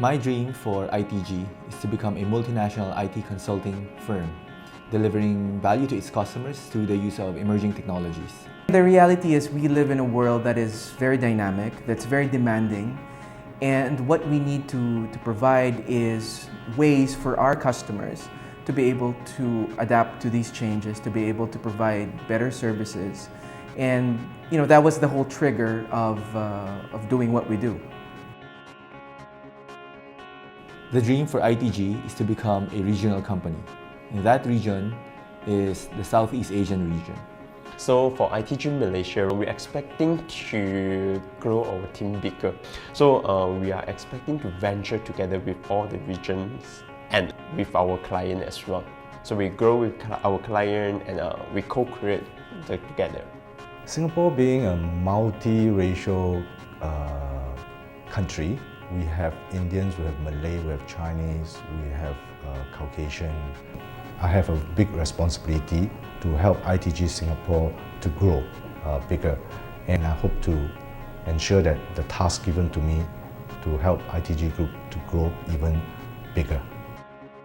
My dream for ITG is to become a multinational IT consulting firm, delivering value to its customers through the use of emerging technologies. The reality is we live in a world that is very dynamic, that's very demanding, and what we need to provide is ways for our customers to be able to adapt to these changes, to be able to provide better services. And that was the whole trigger of doing what we do. The dream for ITG is to become a regional company, and that region is the Southeast Asian region. So for ITG Malaysia, we're expecting to grow our team bigger. So we are expecting to venture together with all the regions and with our client as well. So we grow with our client and we co-create together. Singapore being a multi-racial country, we have Indians, we have Malay, we have Chinese, we have Caucasian. I have a big responsibility to help ITG Singapore to grow bigger, and I hope to ensure that the task given to me to help ITG Group to grow even bigger.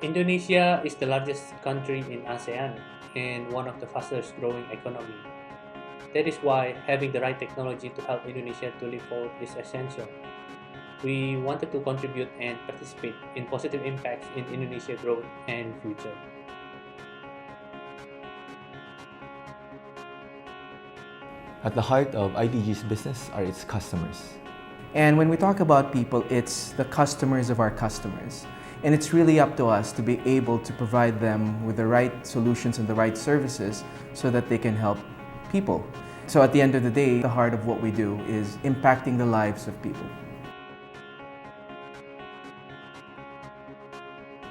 Indonesia is the largest country in ASEAN and one of the fastest growing economy. That is why having the right technology to help Indonesia to leap forward is essential. We wanted to contribute and participate in positive impacts in Indonesia growth and future. At the heart of ITG's business are its customers. And when we talk about people, it's the customers of our customers. And it's really up to us to be able to provide them with the right solutions and the right services so that they can help people. So at the end of the day, the heart of what we do is impacting the lives of people.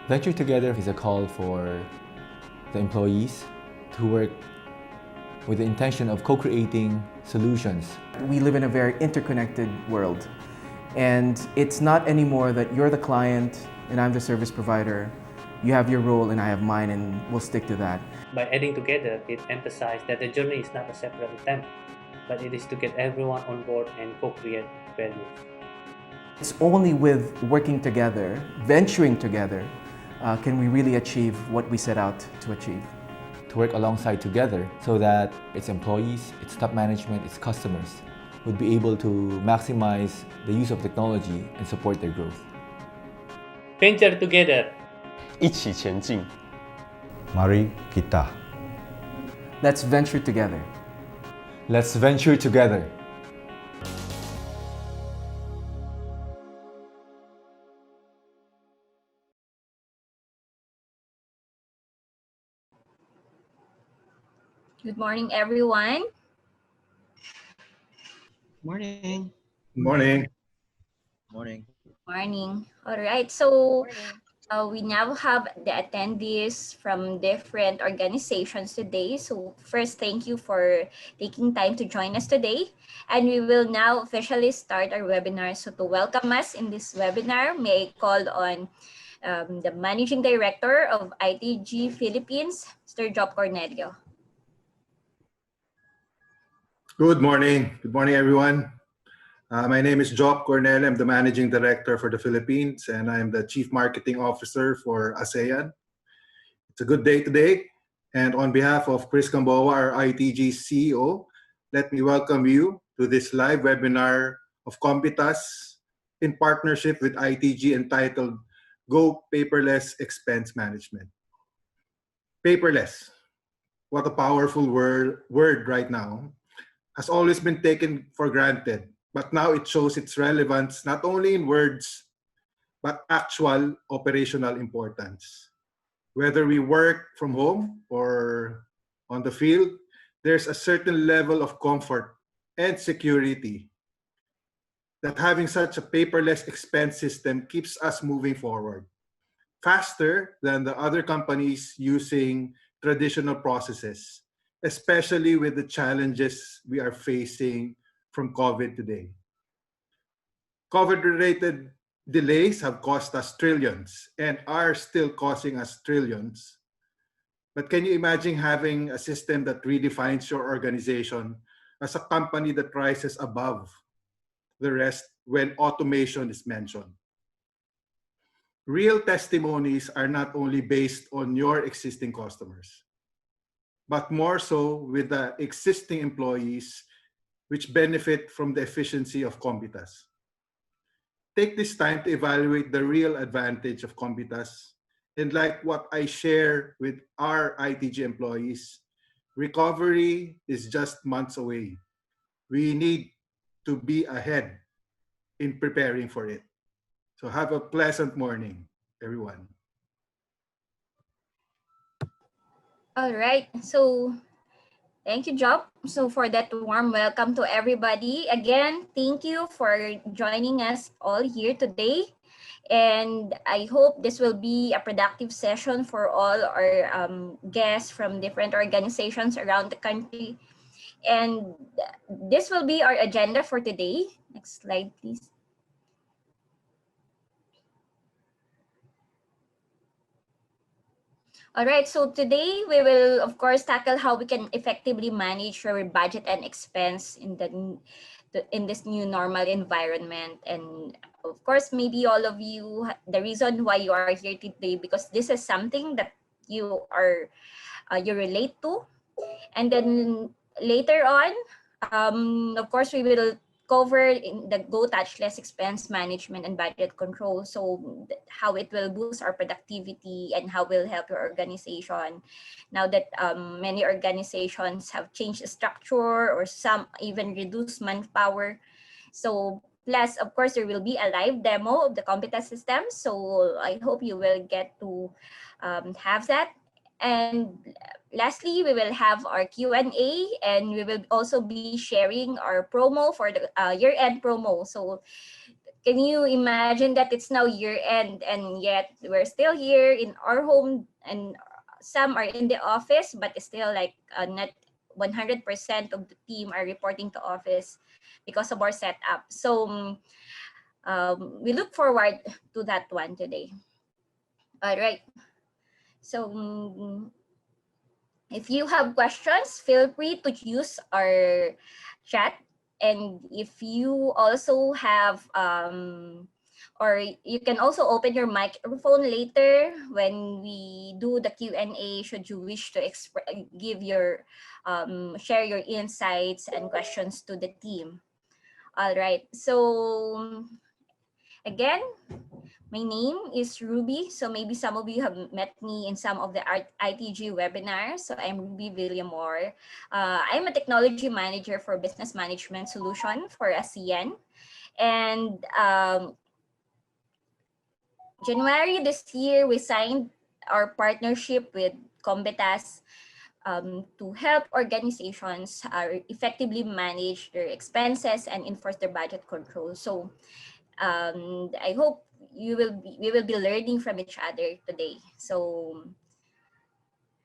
Venture Together is a call for the employees to work with the intention of co-creating solutions. We live in a very interconnected world, and it's not anymore that you're the client and I'm the service provider. You have your role and I have mine, and we'll stick to that. By adding together, it emphasized that the journey is not a separate attempt, but it is to get everyone on board and co-create value. It's only with working together, venturing together, can we really achieve what we set out to achieve. To work alongside together so that its employees, its top management, its customers would be able to maximize the use of technology and support their growth. Venture together. 一起前进。 Mari kita. Let's venture together. Let's venture together. Good morning, everyone. Morning. Morning. Morning. Morning. All right. So we now have the attendees from different organizations today. So first, thank you for taking time to join us today. And we will now officially start our webinar. So to welcome us in this webinar, may I call on the Managing Director of ITG Philippines, Mr. Job Cornelio. Good morning. Good morning, everyone. My name is Job Cornel. I'm the Managing Director for the Philippines, and I'm the Chief Marketing Officer for ASEAN. It's a good day today, and on behalf of Chris Gamboa, our ITG CEO, let me welcome you to this live webinar of Compitas in partnership with ITG entitled Go Paperless Expense Management. Paperless, what a powerful word right now, has always been taken for granted. But now it shows its relevance not only in words, but actual operational importance. Whether we work from home or on the field, there's a certain level of comfort and security that having such a paperless expense system keeps us moving forward faster than the other companies using traditional processes, especially with the challenges we are facing from COVID today. COVID-related delays have cost us trillions and are still costing us trillions. But can you imagine having a system that redefines your organization as a company that rises above the rest when automation is mentioned? Real testimonies are not only based on your existing customers, but more so with the existing employees which benefit from the efficiency of Combitas. Take this time to evaluate the real advantage of Combitas. And like what I share with our ITG employees, recovery is just months away. We need to be ahead in preparing for it. So have a pleasant morning, everyone. All right. So thank you, Job. So for that warm welcome to everybody. Again, thank you for joining us all here today. And I hope this will be a productive session for all our guests from different organizations around the country. And this will be our agenda for today. Next slide, please. All right, so today we will, of course, tackle how we can effectively manage our budget and expense in this new normal environment. And of course, maybe all of you, the reason why you are here today, because this is something that you relate to. And then later on, of course, we will cover in the Go Touchless expense management and budget control. So how it will boost our productivity and how will help your organization. Now that many organizations have changed the structure or some even reduced manpower. So plus, of course, there will be a live demo of the Compita system. So I hope you will get to have that. And lastly, we will have our Q&A, and we will also be sharing our promo for the year-end promo. So can you imagine that it's now year-end and yet we're still here in our home, and some are in the office, but it's still like not 100% of the team are reporting to office because of our setup. So we look forward to that one today. All right. So if you have questions, feel free to use our chat. And if you also have, or you can also open your microphone later when we do the Q&A, should you wish to give your, share your insights and questions to the team. All right, so again, my name is Ruby. So maybe some of you have met me in some of the ITG webinars. So I'm Ruby Villamor. I'm a technology manager for business management solution for ASEAN. And January this year, we signed our partnership with Combitas to help organizations effectively manage their expenses and enforce their budget control. So I hope we will be learning from each other today. So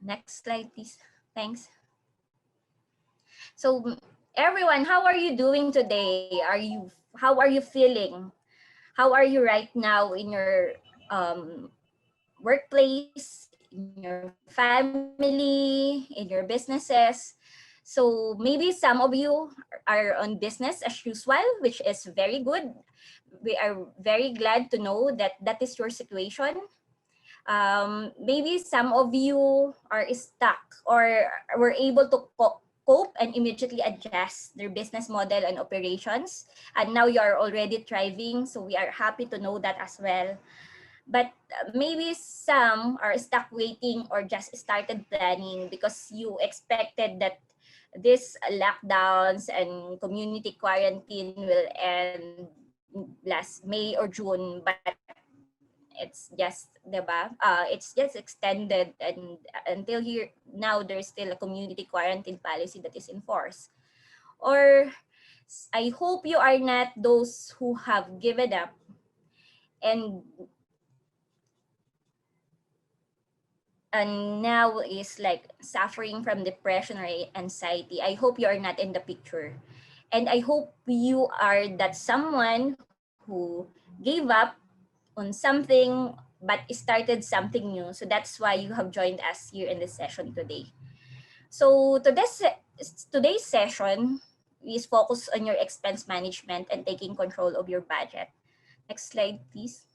next slide, please. Thanks. So everyone, how are you doing today? How are you feeling? How are you right now in your workplace, in your family, in your businesses? So maybe some of you are on business as usual, which is very good. We are very glad to know that that is your situation. Maybe some of you are stuck or were able to cope and immediately adjust their business model and operations. And now you are already thriving. So we are happy to know that as well. But maybe some are stuck waiting or just started planning because you expected that this lockdowns and community quarantine will end last May or June, but it's just, diba? It's just extended, and until here now there's still a community quarantine policy that is enforced. Or I hope you are not those who have given up and now is like suffering from depression or anxiety. I hope you are not in the picture. And I hope you are that someone who gave up on something but started something new. So that's why you have joined us here in this session today. So today's session is focused on your expense management and taking control of your budget. Next slide, please.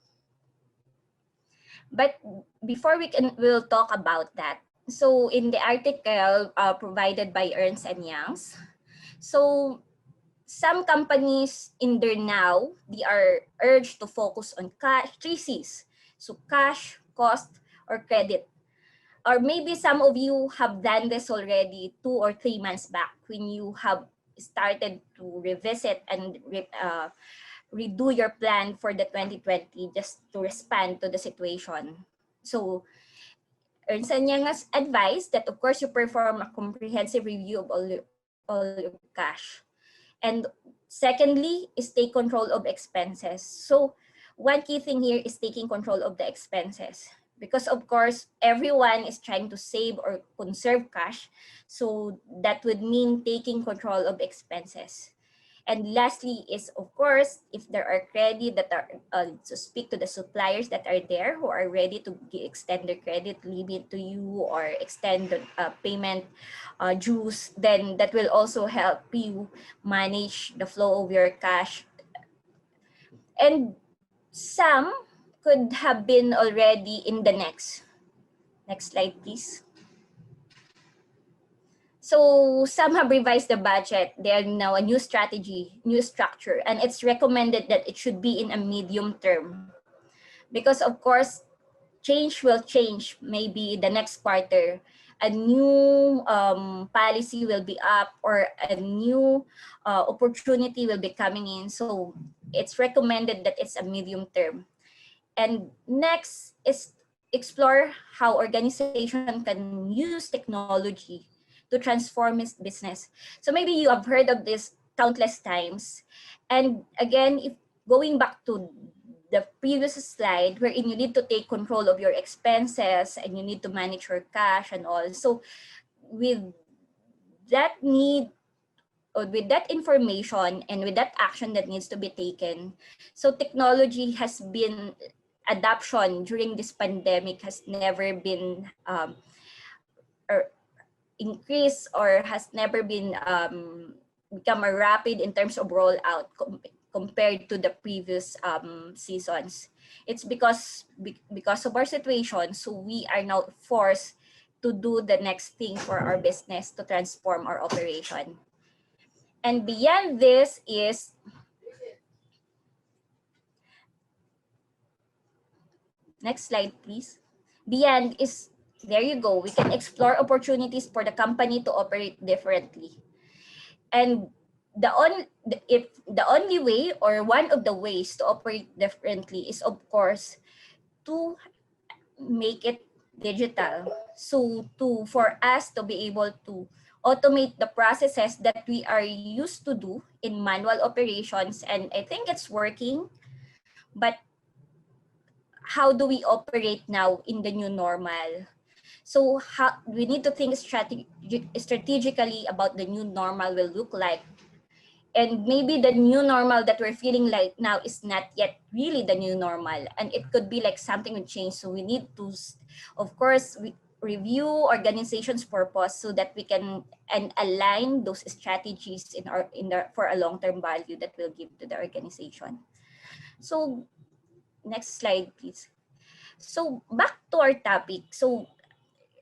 But before we'll talk about that. So in the article provided by Ernst and Youngs, so some companies in there now, they are urged to focus on cash, three C's. So cash, cost, or credit. Or maybe some of you have done this already 2 or 3 months back when you have started to revisit and redo your plan for the 2020 just to respond to the situation. So Ernst and Young has advised that of course you perform a comprehensive review of all your cash. And secondly is take control of expenses. So one key thing here is taking control of the expenses. Because of course, everyone is trying to save or conserve cash. So that would mean taking control of expenses. And lastly is, of course, if there are credit that are, to speak to the suppliers that are there who are ready to extend their credit limit to you or extend the payment dues, then that will also help you manage the flow of your cash. And some could have been already in the next slide, please. So some have revised the budget. They are now a new strategy, new structure, and it's recommended that it should be in a medium term. Because of course, change will change maybe the next quarter. A new policy will be up or a new opportunity will be coming in. So it's recommended that it's a medium term. And next is explore how organization can use technology to transform its business. So maybe you have heard of this countless times. And again, if going back to the previous slide wherein you need to take control of your expenses and you need to manage your cash and all. So with that need or with that information and with that action that needs to be taken, so technology has been adoption during this pandemic has never been or increased or has never been become a rapid in terms of rollout compared to the previous seasons. It's because of our situation, so we are now forced to do the next thing for our business to transform our operation. And beyond this is next slide, please. Beyond is there you go. We can explore opportunities for the company to operate differently. And the only way or one of the ways to operate differently is of course to make it digital. So for us to be able to automate the processes that we are used to do in manual operations, and I think it's working, but how do we operate now in the new normal? So how we need to think strategically about the new normal will look like. And maybe the new normal that we're feeling like now is not yet really the new normal. And it could be like something will change. So we need to, of course, review organization's purpose so that we can and align those strategies for a long-term value that we'll give to the organization. So next slide, please. So back to our topic. So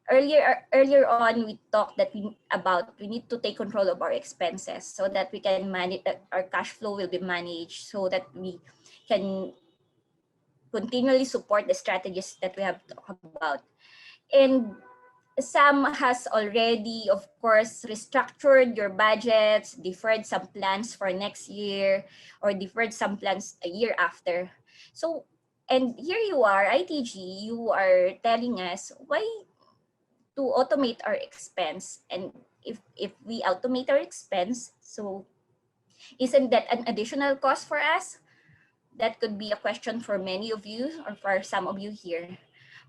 earlier on we talked that we need to take control of our expenses so that we can manage our cash flow will be managed so that we can continually support the strategies that we have talked about. And some has already of course restructured your budgets, deferred some plans for next year or deferred some plans a year after. So and here you are, ITG, you are telling us why to automate our expense. And if we automate our expense, so isn't that an additional cost for us? That could be a question for many of you or for some of you here.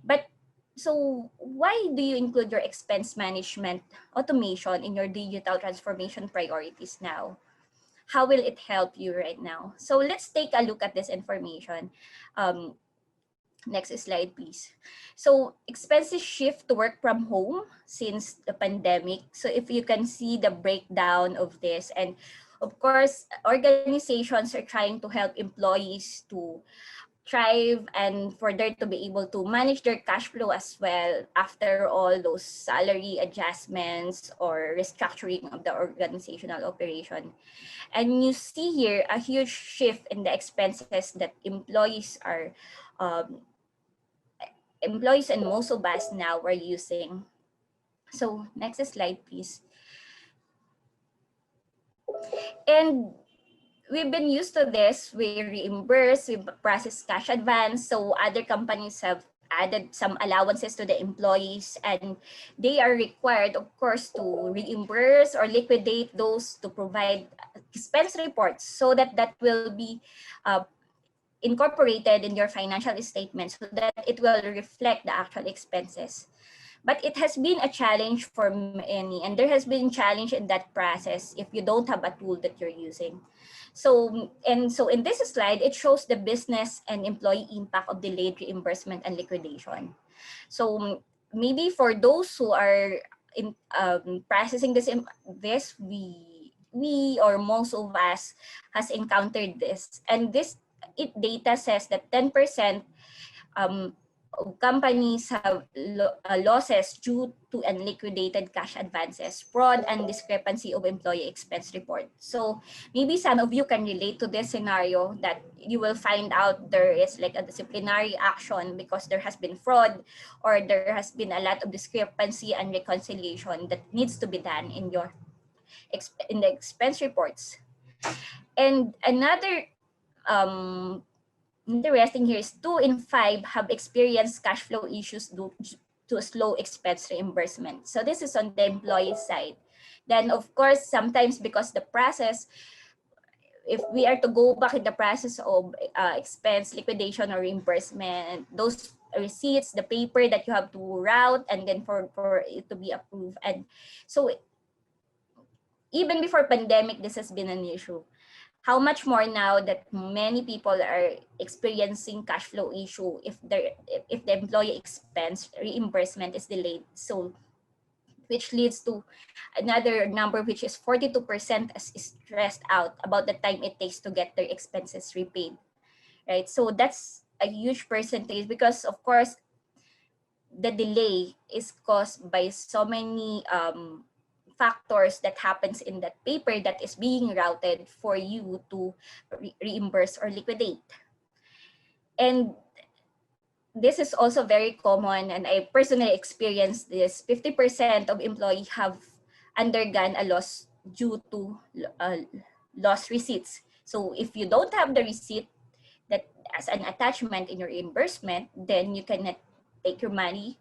But so why do you include your expense management automation in your digital transformation priorities now? How will it help you right now? So let's take a look at this information. Next slide, please. So expenses shift to work from home since the pandemic. So if you can see the breakdown of this, and of course, organizations are trying to help employees to thrive and for them to be able to manage their cash flow as well after all those salary adjustments or restructuring of the organizational operation. And you see here a huge shift in the expenses that um, employees and most of us now are using. So next slide, please. And we've been used to this. We reimburse, we process cash advance. So other companies have added some allowances to the employees, and they are required, of course, to reimburse or liquidate those to provide expense reports so that that will be incorporated in your financial statement so that it will reflect the actual expenses. But it has been a challenge for many, and there has been challenge in that process if you don't have a tool that you're using. So in this slide, it shows the business and employee impact of delayed reimbursement and liquidation. So maybe for those who are in processing this, we or most of us has encountered this, and this data says that 10% companies have losses due to unliquidated cash advances, fraud, and discrepancy of employee expense report. So maybe some of you can relate to this scenario that you will find out there is like a disciplinary action because there has been fraud or there has been a lot of discrepancy and reconciliation that needs to be done in the expense reports. And another interesting here is 2 in 5 have experienced cash flow issues due to slow expense reimbursement. So this is on the employee side. Then of course, sometimes because the process, if we are to go back in the process of expense liquidation or reimbursement, those receipts, the paper that you have to route and then for it to be approved. And so even before pandemic, this has been an issue. How much more now that many people are experiencing cash flow issue if the employee expense reimbursement is delayed. So which leads to another number, which is 42% is stressed out about the time it takes to get their expenses repaid, right? So that's a huge percentage because of course the delay is caused by so many factors that happens in that paper that is being routed for you to reimburse or liquidate. And this is also very common, and I personally experienced this. 50% of employees have undergone a loss due to lost receipts. So if you don't have the receipt that as an attachment in your reimbursement, then you cannot take your money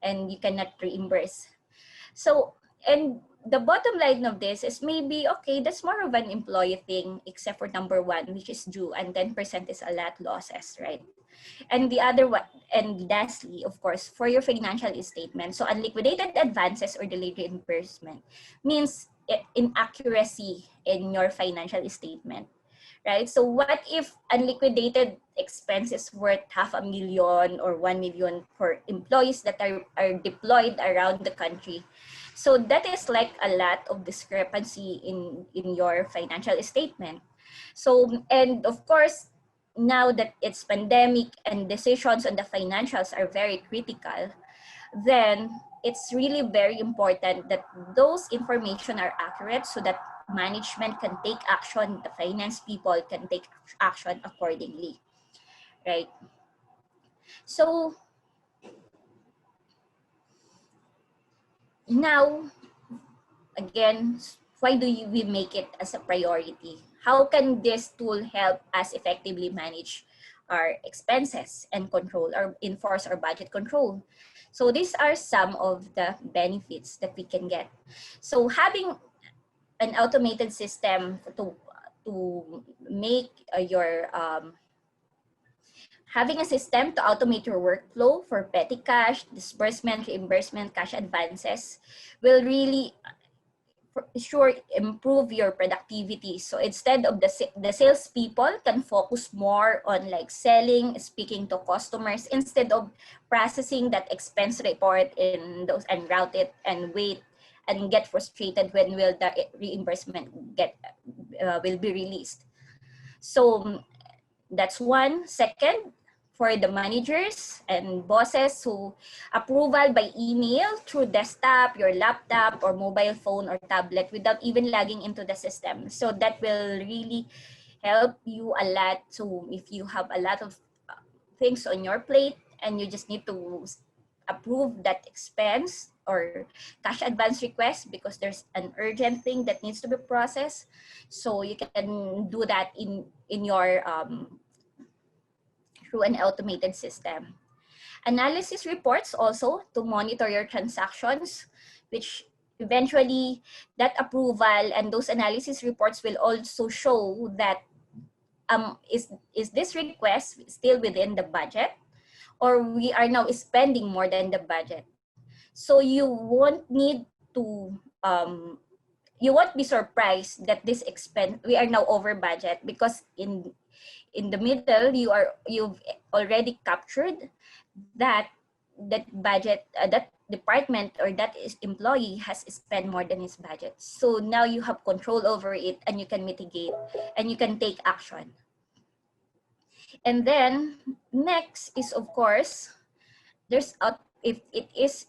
and you cannot reimburse. So, and the bottom line of this is maybe, okay, that's more of an employee thing, except for number 1, which is due, and 10% is a lot losses, right? And the other one, and lastly, of course, for your financial statement, so unliquidated advances or delayed reimbursement means inaccuracy in your financial statement, right? So what if unliquidated expenses worth 500,000 or 1 million for employees that are deployed around the country? So that is like a lot of discrepancy in your financial statement. So, and of course, now that it's pandemic and decisions on the financials are very critical, then it's really very important that those information are accurate so that management can take action, the finance people can take action accordingly, right? So now, again, why do we make it as a priority? How can this tool help us effectively manage our expenses and control or enforce our budget control? So these are some of the benefits that we can get. So having an automated system to make having a system to automate your workflow for petty cash, disbursement, reimbursement, cash advances will really sure improve your productivity. So instead of the salespeople can focus more on like selling, speaking to customers instead of processing that expense report in those and route it and wait and get frustrated when will the reimbursement will be released. So that's one. Second, for the managers and bosses who approval by email through desktop, your laptop, or mobile phone or tablet without even logging into the system. So that will really help you a lot. So if you have a lot of things on your plate and you just need to approve that expense or cash advance request because there's an urgent thing that needs to be processed, so you can do that in your through an automated system. Analysis reports also to monitor your transactions, which eventually that approval and those analysis reports will also show that is this request still within the budget, or we are now spending more than the budget. So you won't need to you won't be surprised that this expense we are now over budget, because in the middle you've already captured that budget, that department or that employee has spent more than his budget. So now you have control over it and you can mitigate and you can take action. And then next is, of course, there's a if it is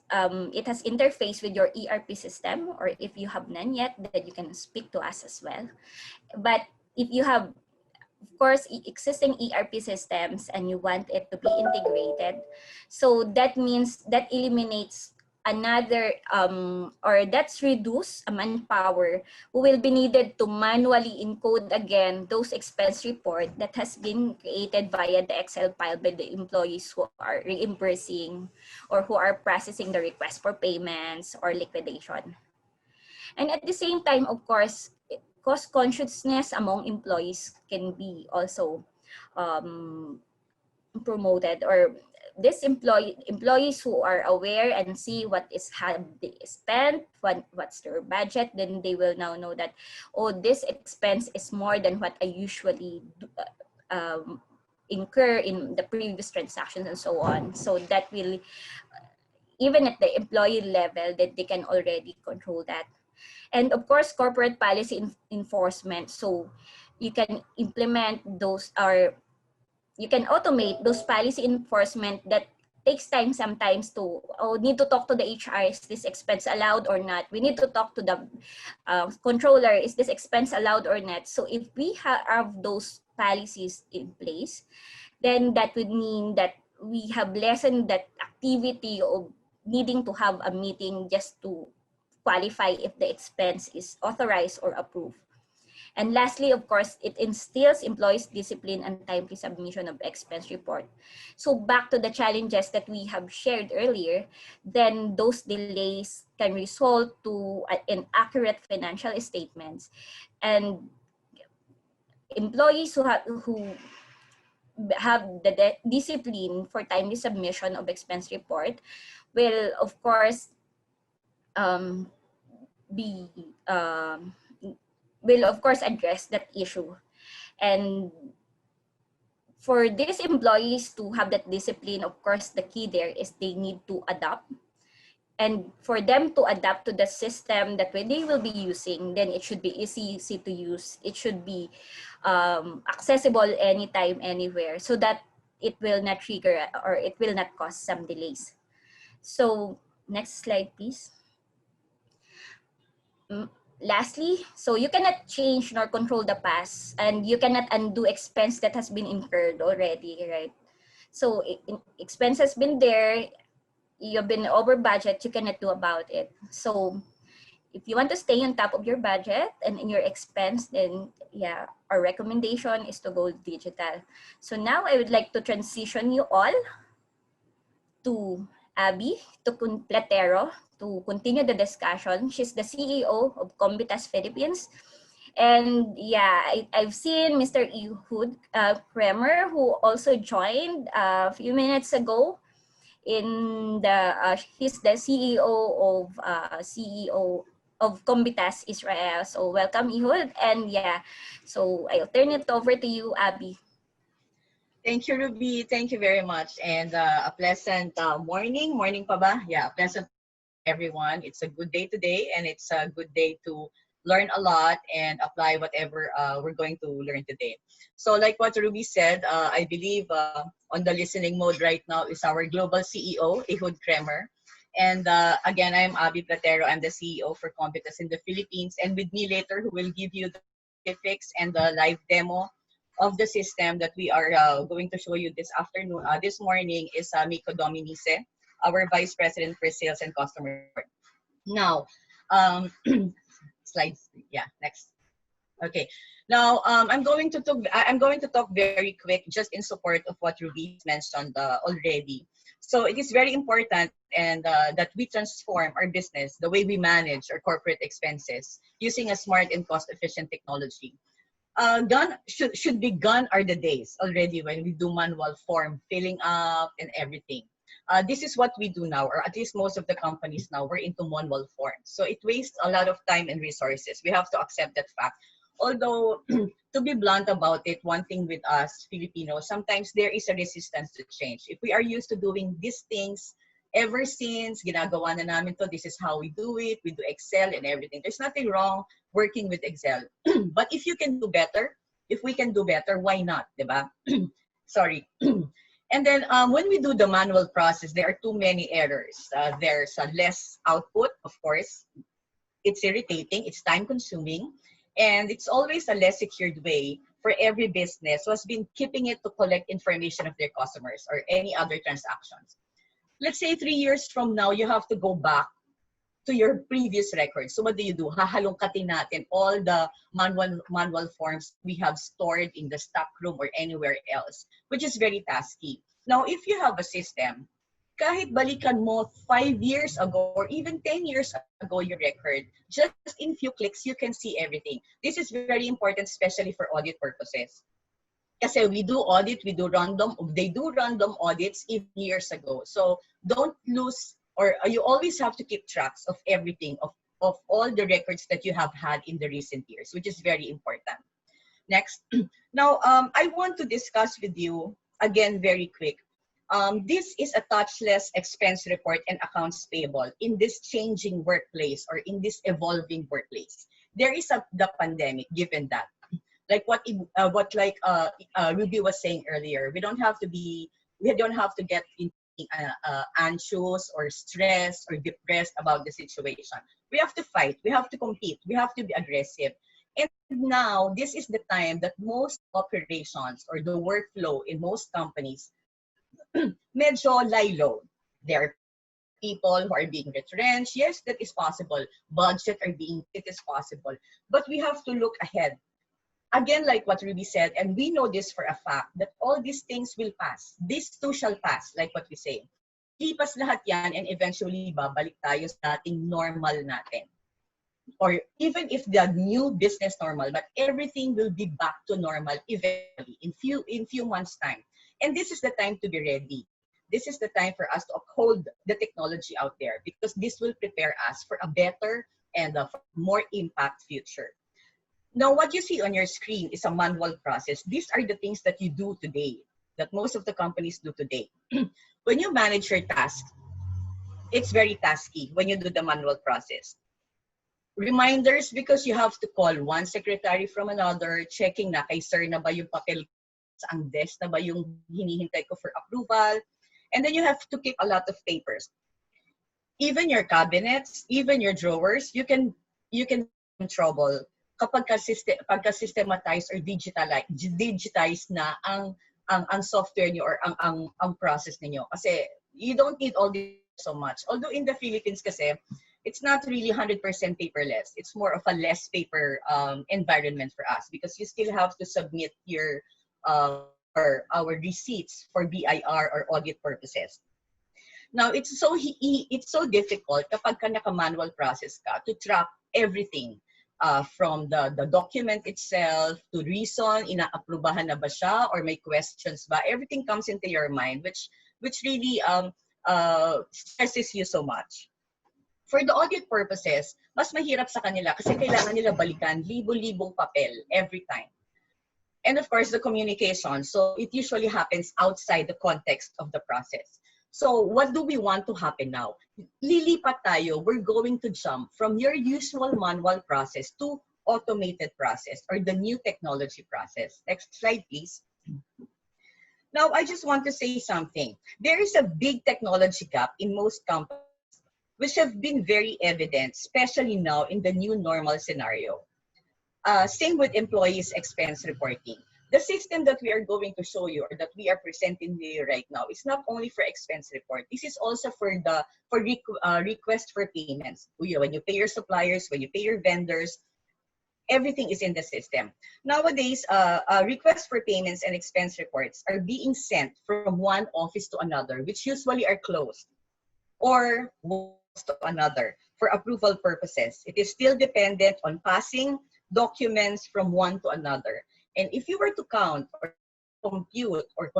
it has interface with your ERP system, or if you have none yet, then you can speak to us as well. But if you have, of course, existing ERP systems and you want it to be integrated, so that means that eliminates another or that's reduce a manpower who will be needed to manually encode again those expense report that has been created via the Excel file by the employees who are reimbursing or who are processing the request for payments or liquidation. And at the same time, of course, cost consciousness among employees can be also promoted, or this employees who are aware and see what is have they spent, what's their budget, then they will now know that, oh, this expense is more than what I usually incur in the previous transactions and so on. So that will, even at the employee level, that they can already control that. And of course, corporate policy enforcement. So you can implement those, or you can automate those policy enforcement that takes time sometimes to, oh, need to talk to the HR, is this expense allowed or not? We need to talk to the controller, is this expense allowed or not? So if we have those policies in place, then that would mean that we have lessened that activity of needing to have a meeting just to qualify if the expense is authorized or approved. And lastly, of course, it instills employees' discipline and timely submission of expense report. So back to the challenges that we have shared earlier, then those delays can result to inaccurate financial statements. And employees who have the discipline for timely submission of expense report will, of course, will of course address that issue. And for these employees to have that discipline, of course, the key there is they need to adapt. And for them to adapt to the system that they will be using, then it should be easy to use. It should be accessible anytime, anywhere, so that it will not trigger or it will not cause some delays. So next slide, please. Lastly, so you cannot change nor control the past, and you cannot undo expense that has been incurred already, right? So expense has been there, you've been over budget, you cannot do about it. So if you want to stay on top of your budget and in your expense, then yeah, our recommendation is to go digital. So now I would like to transition you all to Abby Platero to continue the discussion. She's the CEO of Combitas Philippines. And yeah, I've seen Mr. Ehud Kremer, who also joined a few minutes ago. In the he's the CEO of Combitas Israel. So welcome, Ehud. And yeah, so I'll turn it over to you, Abby. Thank you, Ruby. Thank you very much. And a pleasant morning. Morning pa ba? Yeah, a pleasant everyone. It's a good day today, and it's a good day to learn a lot and apply whatever we're going to learn today. So like what Ruby said, I believe on the listening mode right now is our global CEO, Ehud Kremer. And again, I'm Abby Platero. I'm the CEO for Competus in the Philippines. And with me later, who will give you the specifics and the live demo of the system that we are going to show you this afternoon, this morning, is Miko Dominice, our Vice President for Sales and Customer Support. Now, slides, yeah, next. Okay. Now, I'm going to talk very quick, just in support of what Ruby mentioned already. So it is very important and that we transform our business, the way we manage our corporate expenses, using a smart and cost-efficient technology. Gone should be gone are the days already when we do manual form filling up and everything. This is what we do now, or at least most of the companies now, we're into manual forms. So it wastes a lot of time and resources. We have to accept that fact. Although, to be blunt about it, one thing with us Filipinos, sometimes there is a resistance to change. If we are used to doing these things ever since, ginagawa na namin to, this is how we do it, we do Excel and everything. There's nothing wrong working with Excel. But if you can do better, if we can do better, why not, diba? Sorry. And then when we do the manual process, there are too many errors. There's less output, of course. It's irritating, it's time consuming, and it's always a less secured way for every business who has been keeping it to collect information of their customers or any other transactions. Let's say 3 years from now, you have to go back to your previous records. So what do? Hahalongkatin natin all the manual forms we have stored in the stock room or anywhere else, which is very tasky. Now, if you have a system, kahit balikan mo 5 years ago or even 10 years ago your record, just in few clicks, you can see everything. This is very important, especially for audit purposes. Kasi we do audit, they do random audits even years ago. So don't lose, or you always have to keep tracks of everything, of all the records that you have had in the recent years, which is very important. Next. Now, I want to discuss with you, again, very quick. This is a touchless expense report and accounts payable in this changing workplace or in this evolving workplace. There is the pandemic, given that. Like what Ruby was saying earlier, we don't have to get anxious or stressed or depressed about the situation. We have to fight, we have to compete, we have to be aggressive. And now, this is the time that most operations or the workflow in most companies medyo lie low. There are people who are being retrenched. Yes, that is possible. Budget are being, it is possible. But we have to look ahead. Again, like what Ruby said, and we know this for a fact, that all these things will pass. This too shall pass, like what we say. Lipas lahat yan, and eventually babalik tayo sa dating normal natin. Or even if the new business normal, but everything will be back to normal eventually in few months' time. And this is the time to be ready. This is the time for us to uphold the technology out there, because this will prepare us for a better and a more impact future. Now, what you see on your screen is a manual process. These are the things that you do today, that most of the companies do today. When you manage your task, it's very tasky when you do the manual process. Reminders, because you have to call one secretary from another, checking na kay sir na ba yung papel, ang desk na ba yung hinihintay ko for approval. And then you have to keep a lot of papers. Even your cabinets, even your drawers, you can in trouble kapag pagka-systematize or digitize na ang software niyo or ang process niyo. Kasi you don't need all this so much. Although in the Philippines kasi, it's not really 100% paperless. It's more of a less paper environment for us, because you still have to submit your our receipts for BIR or audit purposes. Now, it's so difficult kapag ka naka-manual process ka to track everything. From the document itself to reason, ina-aprubahan na ba siya or may questions ba? Everything comes into your mind, which really stresses you so much. For the audit purposes, mas mahirap sa kanila kasi kailangan nila balikan libo-libong papel every time. And of course, the communication. So it usually happens outside the context of the process. So what do we want to happen now? Lilipat tayo. We're going to jump from your usual manual process to automated process or the new technology process. Next slide, please. Now, I just want to say something. There is a big technology gap in most companies, which have been very evident, especially now in the new normal scenario. Same with employees' expense reporting. The system that we are going to show you or that we are presenting to you right now is not only for expense report. This is also for request for payments. When you pay your suppliers, when you pay your vendors, everything is in the system. Nowadays, requests for payments and expense reports are being sent from one office to another, which usually are closed, or one to another for approval purposes. It is still dependent on passing documents from one to another. And if you were to count or compute or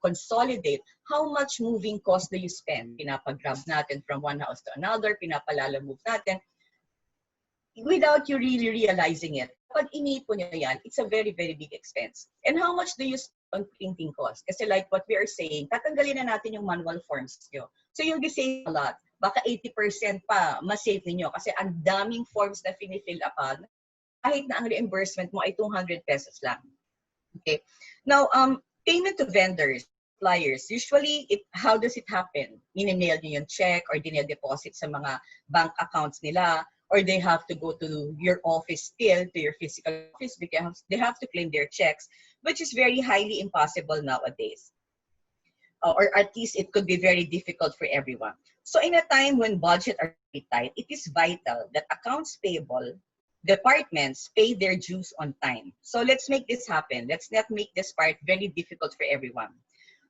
consolidate how much moving cost do you spend, pinapag-grab natin from one house to another, pinapalala move natin, without you really realizing it, pag iniipon nyo yan, it's a very, very big expense. And how much do you spend on printing cost? Kasi like what we are saying, tatanggalin na natin yung manual forms nyo. So you'll be saving a lot. Baka 80% pa mas-save ninyo kasi ang daming forms na finifill upon kahit na ang reimbursement mo ay 200 pesos lang. Okay. Now, payment to vendors, suppliers, usually, how does it happen? Mininail nyo yung check or dinil-deposit sa mga bank accounts nila, or they have to go to your office still, to your physical office, because they have to claim their checks, which is very highly impossible nowadays. Or at least it could be very difficult for everyone. So in a time when budgets are very tight, it is vital that accounts payable departments pay their dues on time. So let's make this happen. Let's not make this part very difficult for everyone.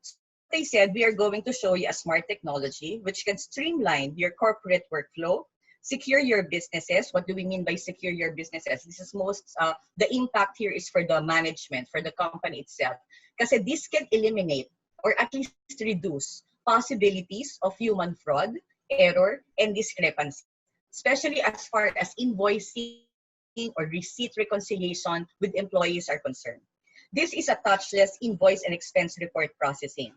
So as I said, we are going to show you a smart technology which can streamline your corporate workflow, secure your businesses. What do we mean by secure your businesses? This is the impact here is for the management, for the company itself. Because this can eliminate or at least reduce possibilities of human fraud, error, and discrepancy, especially as far as invoicing or receipt reconciliation with employees are concerned. This is a touchless invoice and expense report processing.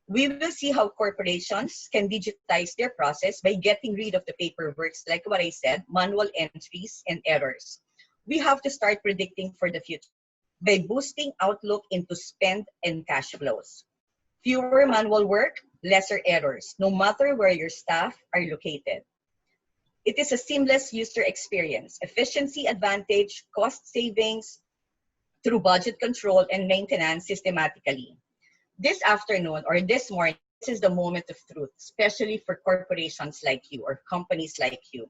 We will see how corporations can digitize their process by getting rid of the paperwork, like what I said, manual entries and errors. We have to start predicting for the future by boosting outlook into spend and cash flows. Fewer manual work, lesser errors, no matter where your staff are located. It is a seamless user experience, efficiency advantage, cost savings through budget control and maintenance systematically. This afternoon or this morning, this is the moment of truth, especially for corporations like you or companies like you.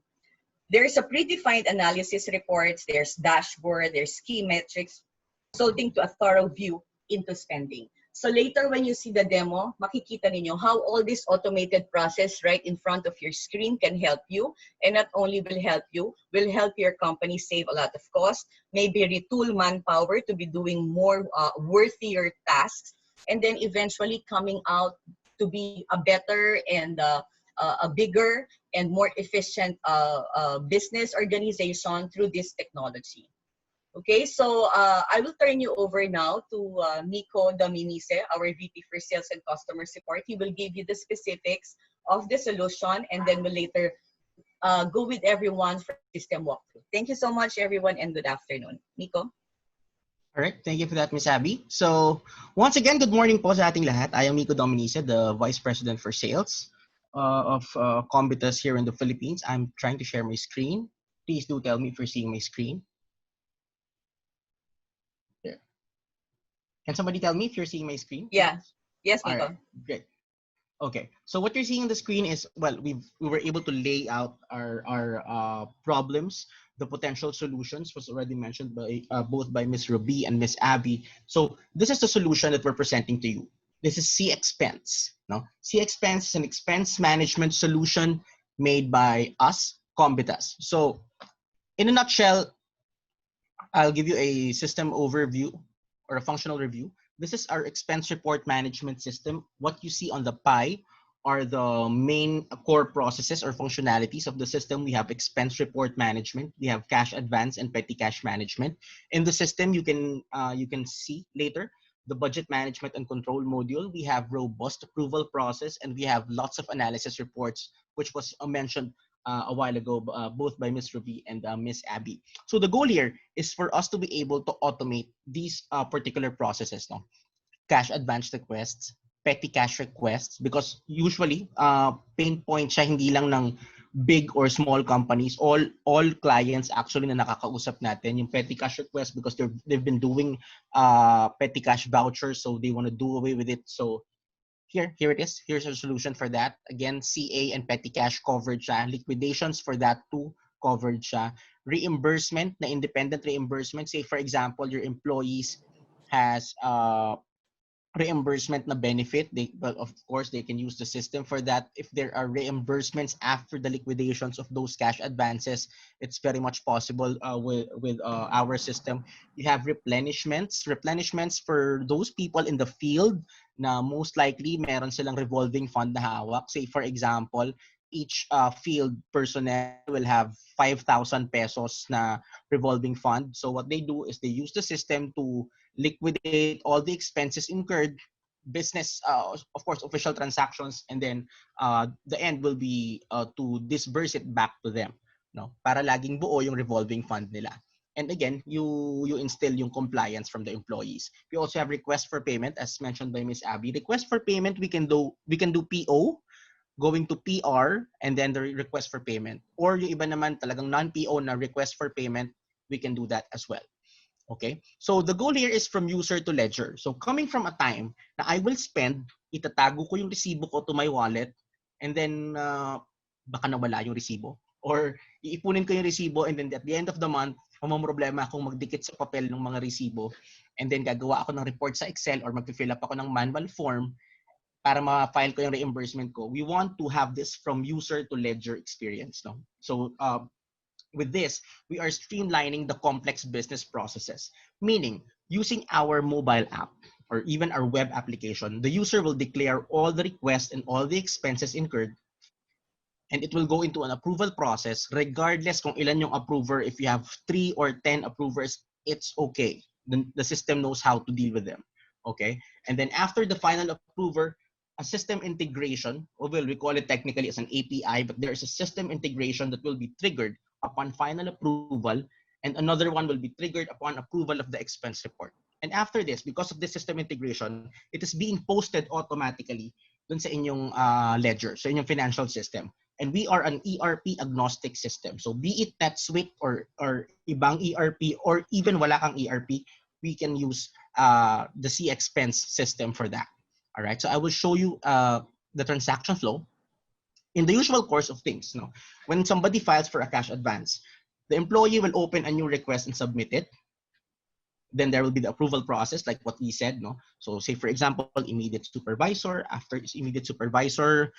There is a predefined analysis reports, there's dashboard, there's key metrics, resulting to a thorough view into spending. So later when you see the demo, makikita ninyo how all this automated process right in front of your screen can help you. And not only will help you, will help your company save a lot of cost, maybe retool manpower to be doing more worthier tasks, and then eventually coming out to be a better and a bigger and more efficient business organization through this technology. Okay, so I will turn you over now to Nico Dominise, our VP for Sales and Customer Support. He will give you the specifics of the solution, and then we'll later go with everyone for system walkthrough. Thank you so much, everyone, and good afternoon. Nico? All right, thank you for that, Ms. Abby. So once again, good morning po sa ating lahat. I am Nico Dominise, the Vice President for Sales of Combitas here in the Philippines. I'm trying to share my screen. Please do tell me if you're seeing my screen. There. Can somebody tell me if you're seeing my screen? Yeah. Yes, Nico. All right, great. Okay, so what you're seeing on the screen is, well, we were able to lay out our problems. The potential solutions was already mentioned by both by Ms. Ruby and Ms. Abby. So this is the solution that we're presenting to you. This is C-Expense. No? C-Expense is an expense management solution made by us, Combitas. So in a nutshell, I'll give you a system overview or a functional review. This is our expense report management system. What you see on the pie are the main core processes or functionalities of the system. We have expense report management. We have cash advance and petty cash management. In the system, you can see later the budget management and control module, we have robust approval process, and we have lots of analysis reports, which was mentioned a while ago, both by Ms. Ruby and Ms. Abby. So the goal here is for us to be able to automate these particular processes, no? Cash advance requests, petty cash requests, because usually pain point siya hindi lang ng big or small companies. All clients actually na nakakausap natin yung petty cash request, because they've been doing petty cash vouchers, so they want to do away with it. So here it is. Here's a solution for that. Again, CA and petty cash covered siya. Liquidations for that too, covered siya. Reimbursement, na independent reimbursement. Say for example, your employees has reimbursement na benefit, but of course they can use the system for that. If there are reimbursements after the liquidations of those cash advances, it's very much possible with our system. You have replenishments for those people in the field na most likely meron silang revolving fund na hawak. Say for example, each field personnel will have 5,000 pesos na revolving fund. So what they do is they use the system to liquidate all the expenses incurred, business, of course, official transactions, and then the end will be to disburse it back to them, no? Para laging buo yung revolving fund nila. And again, you instill yung compliance from the employees. We also have request for payment, as mentioned by Ms. Abby. Request for payment, we can do PO, going to PR, and then the request for payment. Or yung iba naman talagang non-PO na request for payment, we can do that as well. Okay, so the goal here is from user to ledger. So coming from a time na I will spend, itatago ko yung resibo ko to my wallet, and then baka nawala yung resibo. Or iipunin ko yung resibo, and then at the end of the month, mamamroblema akong magdikit sa papel ng mga resibo, and then gagawa ako ng report sa Excel or mag-fill up ako ng manual form para ma-file ko yung reimbursement ko. We want to have this from user to ledger experience, no? So with this, we are streamlining the complex business processes, meaning using our mobile app or even our web application, the user will declare all the requests and all the expenses incurred, and it will go into an approval process regardless kung ilan yung approver. If you have 3 or 10 approvers, it's okay. The system knows how to deal with them. Okay, and then after the final approver, a system integration, or well, we call it technically as an API, but there is a system integration that will be triggered upon final approval, and another one will be triggered upon approval of the expense report. And after this, because of the system integration, it is being posted automatically dun sa inyong ledger, sa inyong financial system. And we are an ERP agnostic system. So be it NetSuite or ibang ERP, or even wala kang ERP, we can use the C-Expense system for that. All right, so I will show you the transaction flow in the usual course of things. No, when somebody files for a cash advance, the employee will open a new request and submit it. Then there will be the approval process, like what we said. No, so say for example, immediate supervisor. After immediate supervisor,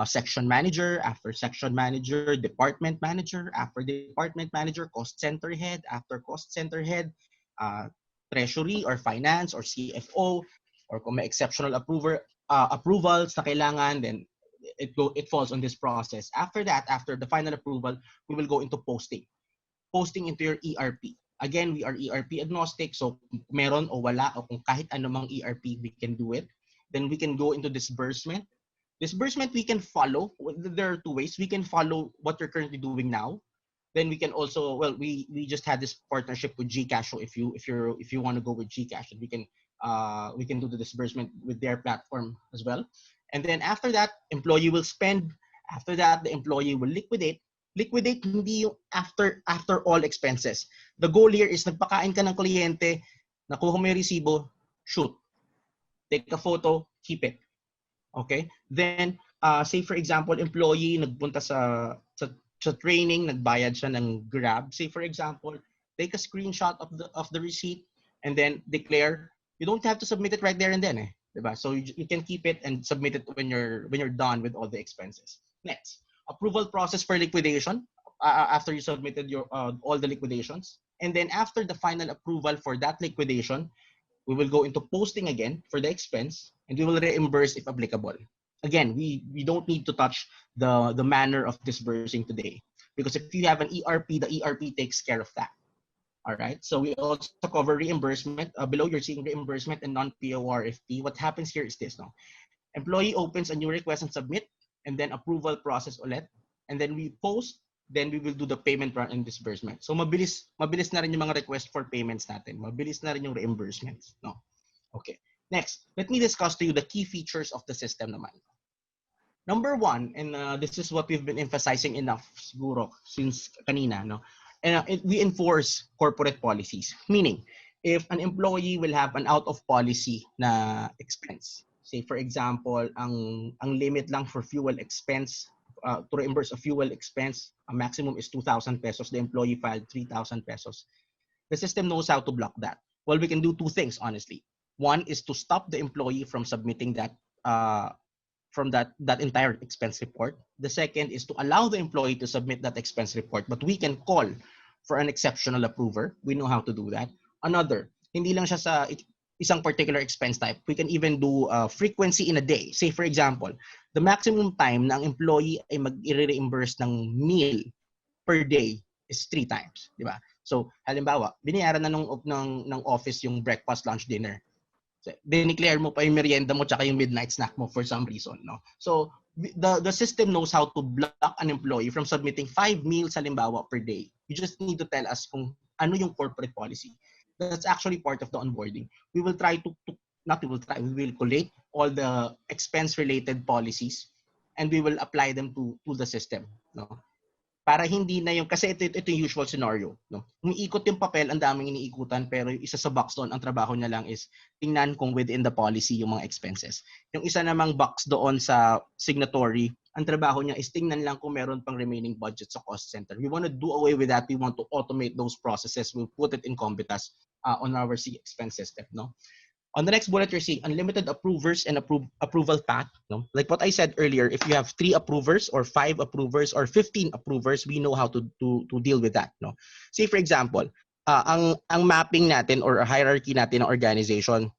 section manager. After section manager, department manager. After department manager, cost center head. After cost center head, treasury or finance or CFO, or kung may exceptional approvals na kailangan, then it falls on this process. After that, after the final approval, we will go into posting into your ERP. Again, we are ERP agnostic, so meron o wala o kung kahit anumang ERP, we can do it. Then we can go into disbursement. Disbursement, we can follow. There are 2 ways. We can follow what you're currently doing now. Then we can also, well, we just had this partnership with Gcash. So if you want to go with Gcash, we can do the disbursement with their platform as well. And then after that, employee will spend. After that, the employee will liquidate. Liquidate hindi yung after all expenses. The goal here is nagpakain ka ng kliyente, nakuha mo yung resibo, shoot. Take a photo, keep it. Okay? Then, say for example, employee nagpunta sa training, nagbayad siya ng Grab. Say for example, take a screenshot of the receipt and then declare. You don't have to submit it right there and then, diba? So you can keep it and submit it when you're done with all the expenses. Next, approval process for liquidation after you submitted your all the liquidations. And then after the final approval for that liquidation, we will go into posting again for the expense, and we will reimburse if applicable. Again, we don't need to touch the manner of disbursing today, because if you have an ERP, the ERP takes care of that. All right. So we also cover reimbursement. Below, you're seeing reimbursement and non-PORFP. What happens here is this, no? Employee opens a new request and submit, and then approval process ulit, and then we post, then we will do the payment run and disbursement. So mabilis na rin yung mga request for payments natin. Mabilis na rin yung reimbursements, no? Okay. Next, let me discuss to you the key features of the system naman. Number one, and this is what we've been emphasizing enough siguro since kanina, no? And we enforce corporate policies. Meaning, if an employee will have an out of policy na expense, say for example, ang limit lang for fuel expense, to reimburse a fuel expense, a maximum is 2,000 pesos. The employee filed 3,000 pesos. The system knows how to block that. Well, we can do two things, honestly. One is to stop the employee from submitting that from that entire expense report. The second is to allow the employee to submit that expense report, but we can call for an exceptional approver. We know how to do that. Another, hindi lang siya sa isang particular expense type. We can even do frequency in a day. Say for example, the maximum time na ang employee ay mag-reimburse ng meal per day is 3 times, di ba? So, halimbawa, binayaran na ng office yung breakfast, lunch, dinner. Dineclare mo pa yung merienda mo tsaka yung midnight snack mo for some reason, no? So the system knows how to block an employee from submitting 5 meals halimbawa per day. You just need to tell us kung ano yung corporate policy. That's actually part of the onboarding. We will try to not we will try, we will collate all the expense related policies and we will apply them to the system, no? Para hindi na yung, kasi ito yung usual scenario, no? Umiikot yung papel, ang daming iniikutan, pero yung isa sa box doon, ang trabaho niya lang is tingnan kung within the policy yung mga expenses. Yung isa namang box doon sa signatory, ang trabaho niya is tingnan lang kung meron pang remaining budget sa cost center. We want to do away with that. We want to automate those processes. We'll put it in Combitas on our C expense system, no? On the next bullet, you're seeing unlimited approvers and approval path. No? Like what I said earlier, if you have 3 approvers or 5 approvers or 15 approvers, we know how to deal with that. No? Say for example, ang mapping natin or hierarchy natin ng organization,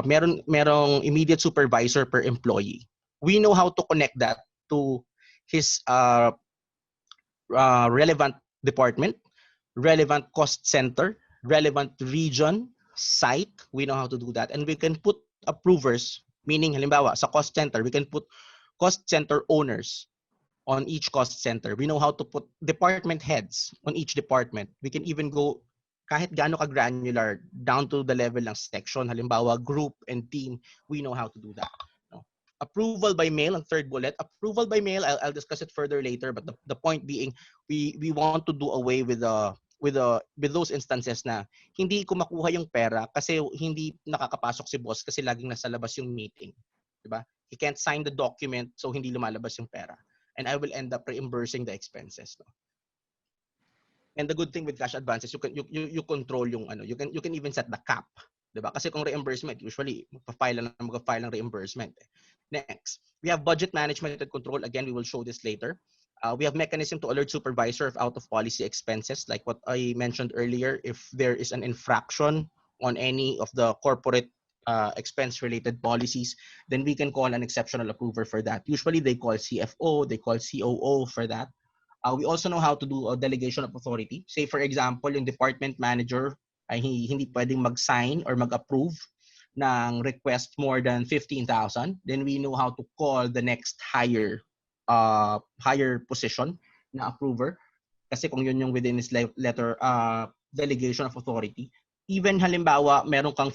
merong immediate supervisor per employee. We know how to connect that to his relevant department, relevant cost center, relevant region, site. We know how to do that. And we can put approvers, meaning halimbawa sa cost center, we can put cost center owners on each cost center. We know how to put department heads on each department. We can even go kahit gaano ka granular down to the level ng section, halimbawa group and team. We know how to do that. No? Approval by mail, ang third bullet. Approval by mail, I'll discuss it further later, but the point being, we want to do away with those instances na hindi ko makuha yung pera kasi hindi nakakapasok si boss kasi laging nasa labas yung meeting, di ba? He can't sign the document so hindi lumalabas yung pera, and I will end up reimbursing the expenses, no? And the good thing with cash advances, you control yung ano, you can even set the cap, di ba? Kasi kung reimbursement, usually magpa-file ng reimbursement. Next, we have budget management and control. Again, we will show this later. We have mechanism to alert supervisor of out of policy expenses, like what I mentioned earlier. If there is an infraction on any of the corporate expense related policies, then we can call an exceptional approver for that. Usually they call CFO, they call COO for that. We also know how to do a delegation of authority. Say for example, yung department manager ay hindi pwedeng mag-sign or mag-approve ng request more than 15,000, then we know how to call the next higher position na approver. Kasi kung yun yung within his letter delegation of authority, even halimbawa meron kang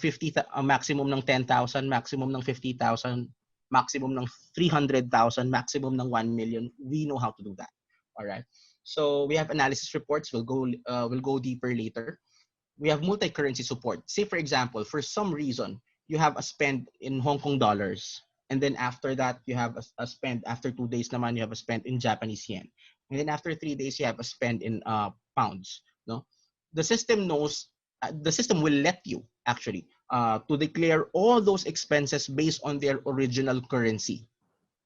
maximum ng 10,000, maximum ng 50,000, maximum ng 300,000, maximum ng 1 million, we know how to do that. All right. So we have analysis reports. We'll go deeper later. We have multi-currency support. Say for example, for some reason you have a spend in Hong Kong dollars, and then after that you have a spend, after 2 days naman you have a spend in Japanese yen, and then after 3 days you have a spend in pounds, no? The system knows, the system will let you actually to declare all those expenses based on their original currency,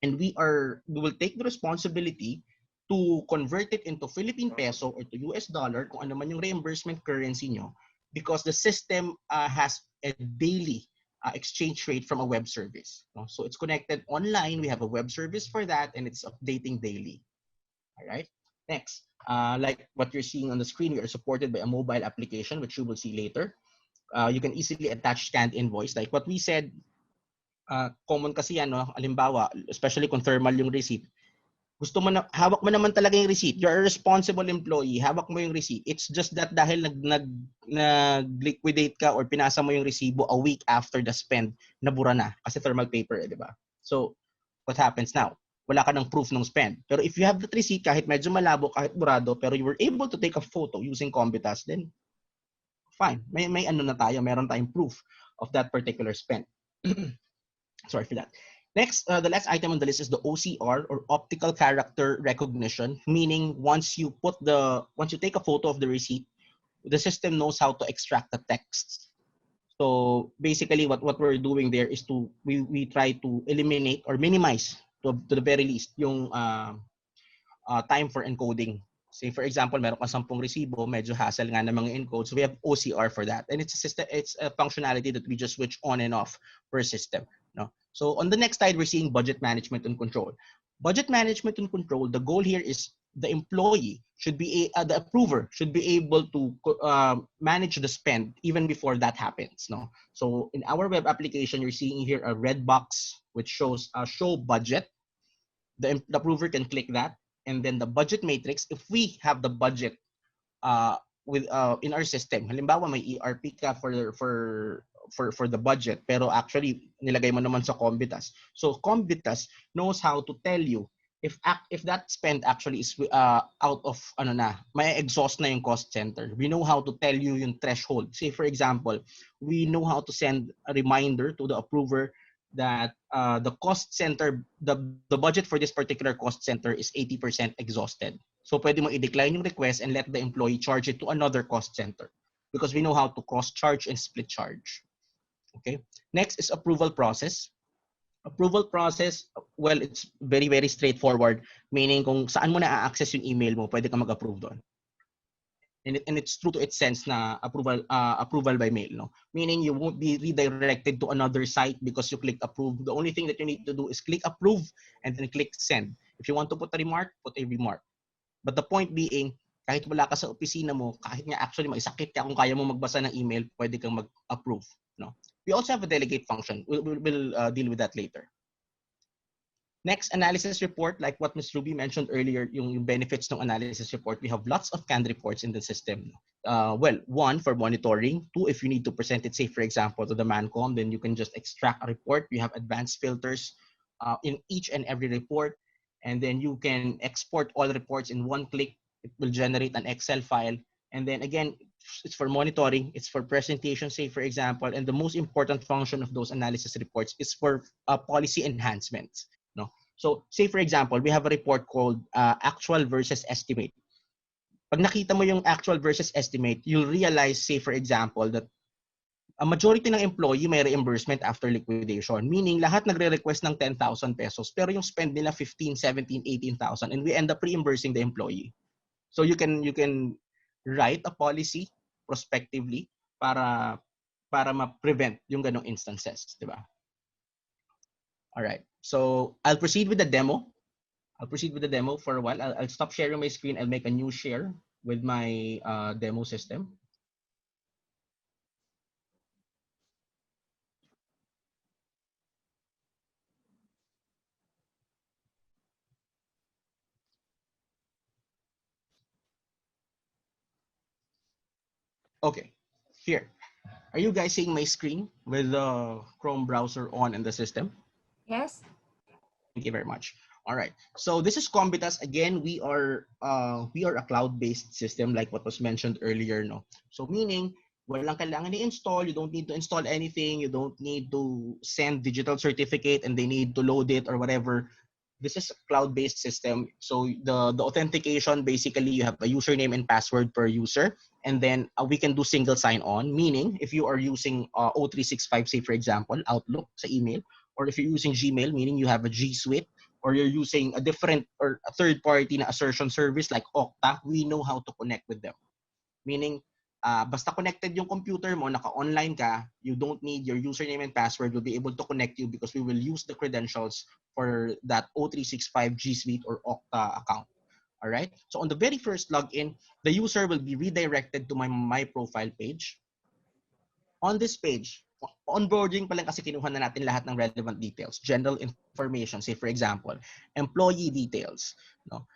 and we will take the responsibility to convert it into Philippine peso or to US dollar, kung ano man yung reimbursement currency nyo, because the system has a daily exchange rate from a web service. No? So it's connected online. We have a web service for that, and it's updating daily. All right. Next, like what you're seeing on the screen, we are supported by a mobile application, which you will see later. You can easily attach scanned invoice. Like what we said, common kasi yan, no? Halimbawa, especially kung thermal yung receipt, gusto mo na, hawak mo naman talaga yung receipt. You're a responsible employee, hawak mo yung receipt. It's just that dahil nag-liquidate ka or pinasa mo yung resibo a week after the spend, nabura na kasi thermal paper, di ba? So, what happens now? Wala ka ng proof ng spend. Pero if you have that receipt, kahit medyo malabo, kahit burado, pero you were able to take a photo using Combitas, then fine. May ano na tayo, meron tayong proof of that particular spend. Sorry for that. Next, the last item on the list is the OCR, or optical character recognition, meaning once you take a photo of the receipt, the system knows how to extract the text. So basically, what we're doing there is we try to eliminate or minimize to the very least yung time for encoding. Say for example, meron kang 10 resibo, medyo hassle nga ng mga encode. So we have OCR for that, and it's a functionality that we just switch on and off per system. No. So on the next slide, we're seeing budget management and control. Budget management and control. The goal here is the employee should be the approver should be able to manage the spend even before that happens. No. So in our web application, you're seeing here a red box which shows show budget. The approver can click that, and then the budget matrix, if we have the budget in our system, halimbawa may ERP ka for the budget, pero actually nilagay mo naman sa Combitas. So Combitas knows how to tell you if that spend actually is out of may exhaust na yung cost center. We know how to tell you yung threshold. Say for example, we know how to send a reminder to the approver that the cost center, the budget for this particular cost center is 80% exhausted. So pwede mo i-decline yung request and let the employee charge it to another cost center, because we know how to cross-charge and split charge. Okay. Next is approval process. Approval process, well, it's very, very straightforward. Meaning kung saan mo na-access yung email mo, pwede ka mag-approve doon. And it's true to its sense na approval by mail, no? Meaning you won't be redirected to another site because you click approve. The only thing that you need to do is click approve and then click send. If you want to put a remark, put a remark. But the point being, kahit wala ka sa opisina mo, kahit nga actually may sakit ka, kung kaya mo magbasa ng email, pwede kang mag-approve, no? We also have a delegate function. We'll deal with that later. Next, analysis report, like what Ms. Ruby mentioned earlier, yung benefits ng analysis report. We have lots of canned reports in the system. Well, one, for monitoring. Two, if you need to present it, say, for example, to the Mancom, then you can just extract a report. We have advanced filters in each and every report. And then you can export all reports in one click. It will generate an Excel file. And then again, it's for monitoring, it's for presentation, say, for example, and the most important function of those analysis reports is for policy enhancements. No? So, say for example, we have a report called actual versus estimate. Pag nakita mo yung actual versus estimate, you'll realize, say for example, that a majority ng employee may reimbursement after liquidation. Meaning, lahat nagre-request ng 10,000 pesos, pero yung spend nila 15, 17, 18,000, and we end up reimbursing the employee. So you can write a policy prospectively para ma-prevent yung ganong instances, di ba? All right. So I'll proceed with the demo. For a while. I'll stop sharing my screen. I'll make a new share with my demo system. Okay. Here. Are you guys seeing my screen with the Chrome browser on in the system? Yes. Thank you very much. All right. So this is Combitas. Again, we are a cloud-based system, like what was mentioned earlier. No. So meaning, walang kailangan i-install. You don't need to install anything. You don't need to send digital certificate and they need to load it or whatever. This is a cloud-based system. So the authentication, basically, you have a username and password per user, and then we can do single sign-on. Meaning, if you are using O365, say for example, Outlook sa email, or if you're using Gmail, meaning you have a G Suite, or you're using a different or a third-party na assertion service like Okta, we know how to connect with them. Meaning, basta connected yung computer mo, naka-online ka, you don't need your username and password. We'll be able to connect you because we will use the credentials for that O365 G Suite or Okta account. All right. So on the very first login, the user will be redirected to my profile page. On this page, onboarding pa lang kasi kinuha na natin lahat ng relevant details, general information, say for example, employee details, no?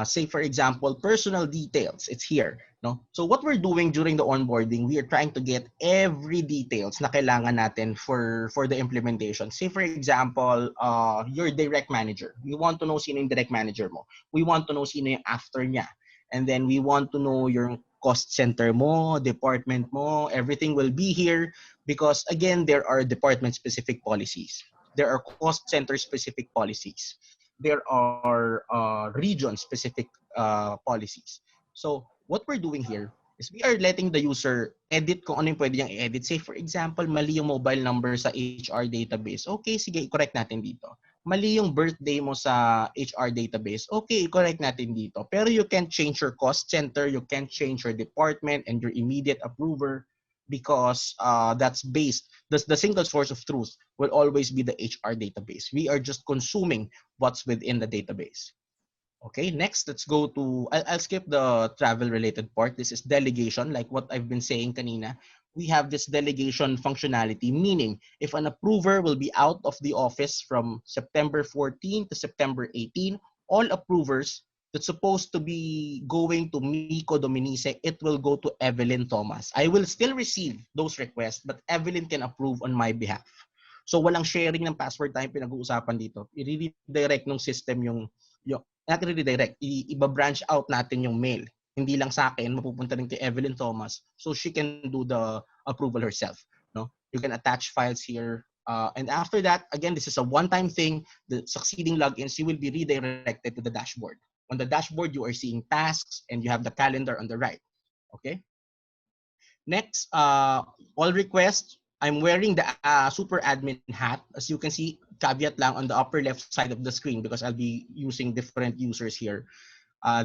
Say for example, personal details, it's here, no? So what we're doing during the onboarding, we are trying to get every details na kailangan natin for the implementation. Say for example, your direct manager. We want to know sino yung direct manager mo. We want to know sino yung after niya. And then we want to know your cost center mo, department mo, everything will be here because again, there are department specific policies. There are cost center specific policies. There are region specific policies. So what we're doing here is we are letting the user edit kung ano yung pwede niyang i-edit. Say for example, mali yung mobile number sa HR database. Okay, sige, i-correct natin dito. Mali yung birthday mo sa HR database, okay, i-correct natin dito. Pero you can change your cost center, you can change your department and your immediate approver because that's based, the single source of truth will always be the HR database. We are just consuming what's within the database. Okay, next, let's go to, I'll skip the travel related part. This is delegation, like what I've been saying kanina. We have this delegation functionality, meaning if an approver will be out of the office from September 14 to September 18, all approvers that's supposed to be going to Miko Dominice, it will go to Evelyn Thomas. I will still receive those requests, but Evelyn can approve on my behalf. So walang sharing ng password tayo pinag-uusapan dito. I-redirect ng system yung not redirect, iba-branch out natin yung mail. Hindi lang sa akin, mapupunta rin kay Evelyn Thomas so she can do the approval herself. No? You can attach files here. And after that, again, this is a one-time thing. The succeeding logins, you will be redirected to the dashboard. On the dashboard, you are seeing tasks and you have the calendar on the right. Okay? Next, all requests. I'm wearing the super admin hat. As you can see, caveat lang on the upper left side of the screen because I'll be using different users here.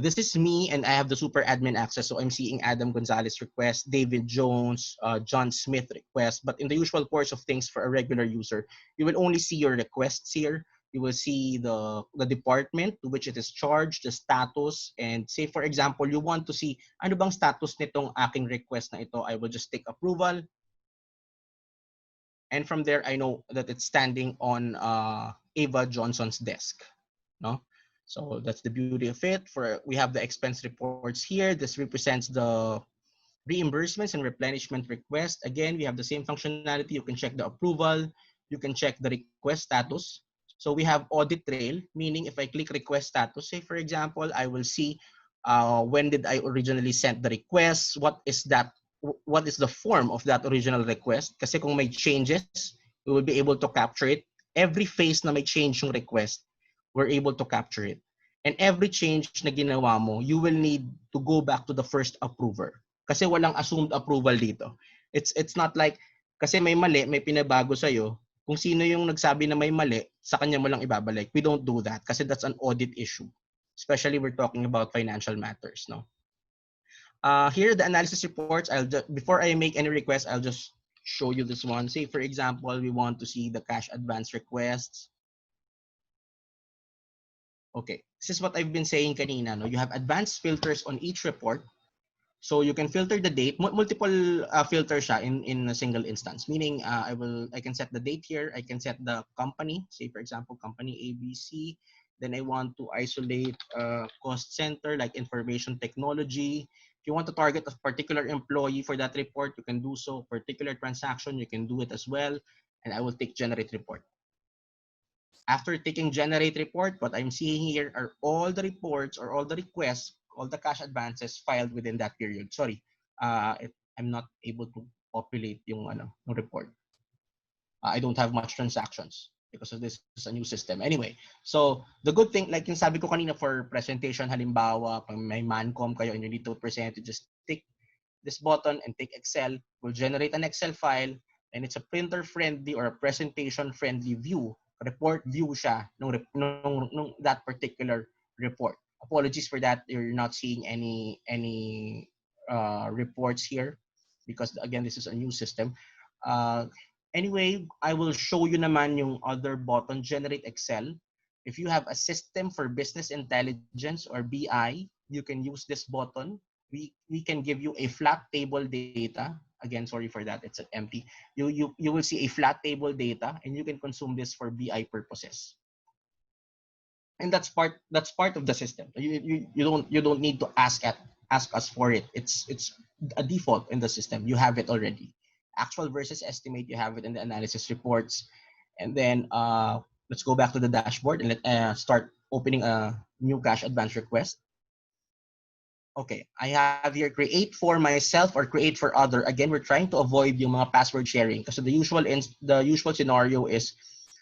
This is me and I have the super admin access. So I'm seeing Adam Gonzalez request, David Jones, John Smith request. But in the usual course of things for a regular user, you will only see your requests here. You will see the department to which it is charged, the status, and say for example, you want to see ano bang status nitong aking request na ito. I will just take approval. And from there, I know that it's standing on Ava Johnson's desk. No? So that's the beauty of it. We have the expense reports here. This represents the reimbursements and replenishment request. Again, we have the same functionality. You can check the approval. You can check the request status. So we have audit trail, meaning if I click request status, say for example, I will see when did I originally send the request, what is the form of that original request. Kasi kung may changes, we will be able to capture it. Every phase na may change yung request, we're able to capture it. And every change na ginawa mo, you will need to go back to the first approver. Kasi walang assumed approval dito. It's not like, kasi may mali, may pinabago sa'yo, kung sino yung nagsabi na may mali, sa kanya mo lang ibabalik. We don't do that kasi that's an audit issue. Especially we're talking about financial matters, no? Here, the analysis reports, before I make any request, I'll just show you this one. Say, for example, we want to see the cash advance requests. Okay, this is what I've been saying kanina. No? You have advanced filters on each report. So you can filter the date, multiple filters siya in a single instance. Meaning, I can set the date here. I can set the company. Say, for example, company ABC. Then I want to isolate cost center like information technology. If you want to target a particular employee for that report, you can do so. Particular transaction, you can do it as well. And I will take generate report. After taking generate report, what I'm seeing here are all the reports or all the requests, all the cash advances filed within that period. Sorry, I'm not able to populate yung report. I don't have much transactions because of this is a new system. Anyway, so the good thing, like yung sabi ko kanina for presentation, halimbawa, pag may mancom kayo and you need to present, you just tick this button and take Excel, will generate an Excel file, and it's a printer-friendly or a presentation-friendly view. Report view siya nung that particular report. Apologies for that. You're not seeing any reports here because again, this is a new system. Anyway, I will show you naman yung other button, generate Excel. If you have a system for business intelligence or BI, you can use this button. We can give you a flat table data. Again, sorry for that, it's empty. You will see a flat table data, and you can consume this for BI purposes. And that's part of the system. You don't need to ask us for it. It's a default in the system. You have it already. Actual versus estimate, you have it in the analysis reports. And then let's go back to the dashboard and let start opening a new cash advance request. Okay, I have here create for myself or create for other. Again, we're trying to avoid yung mga password sharing kasi the usual scenario is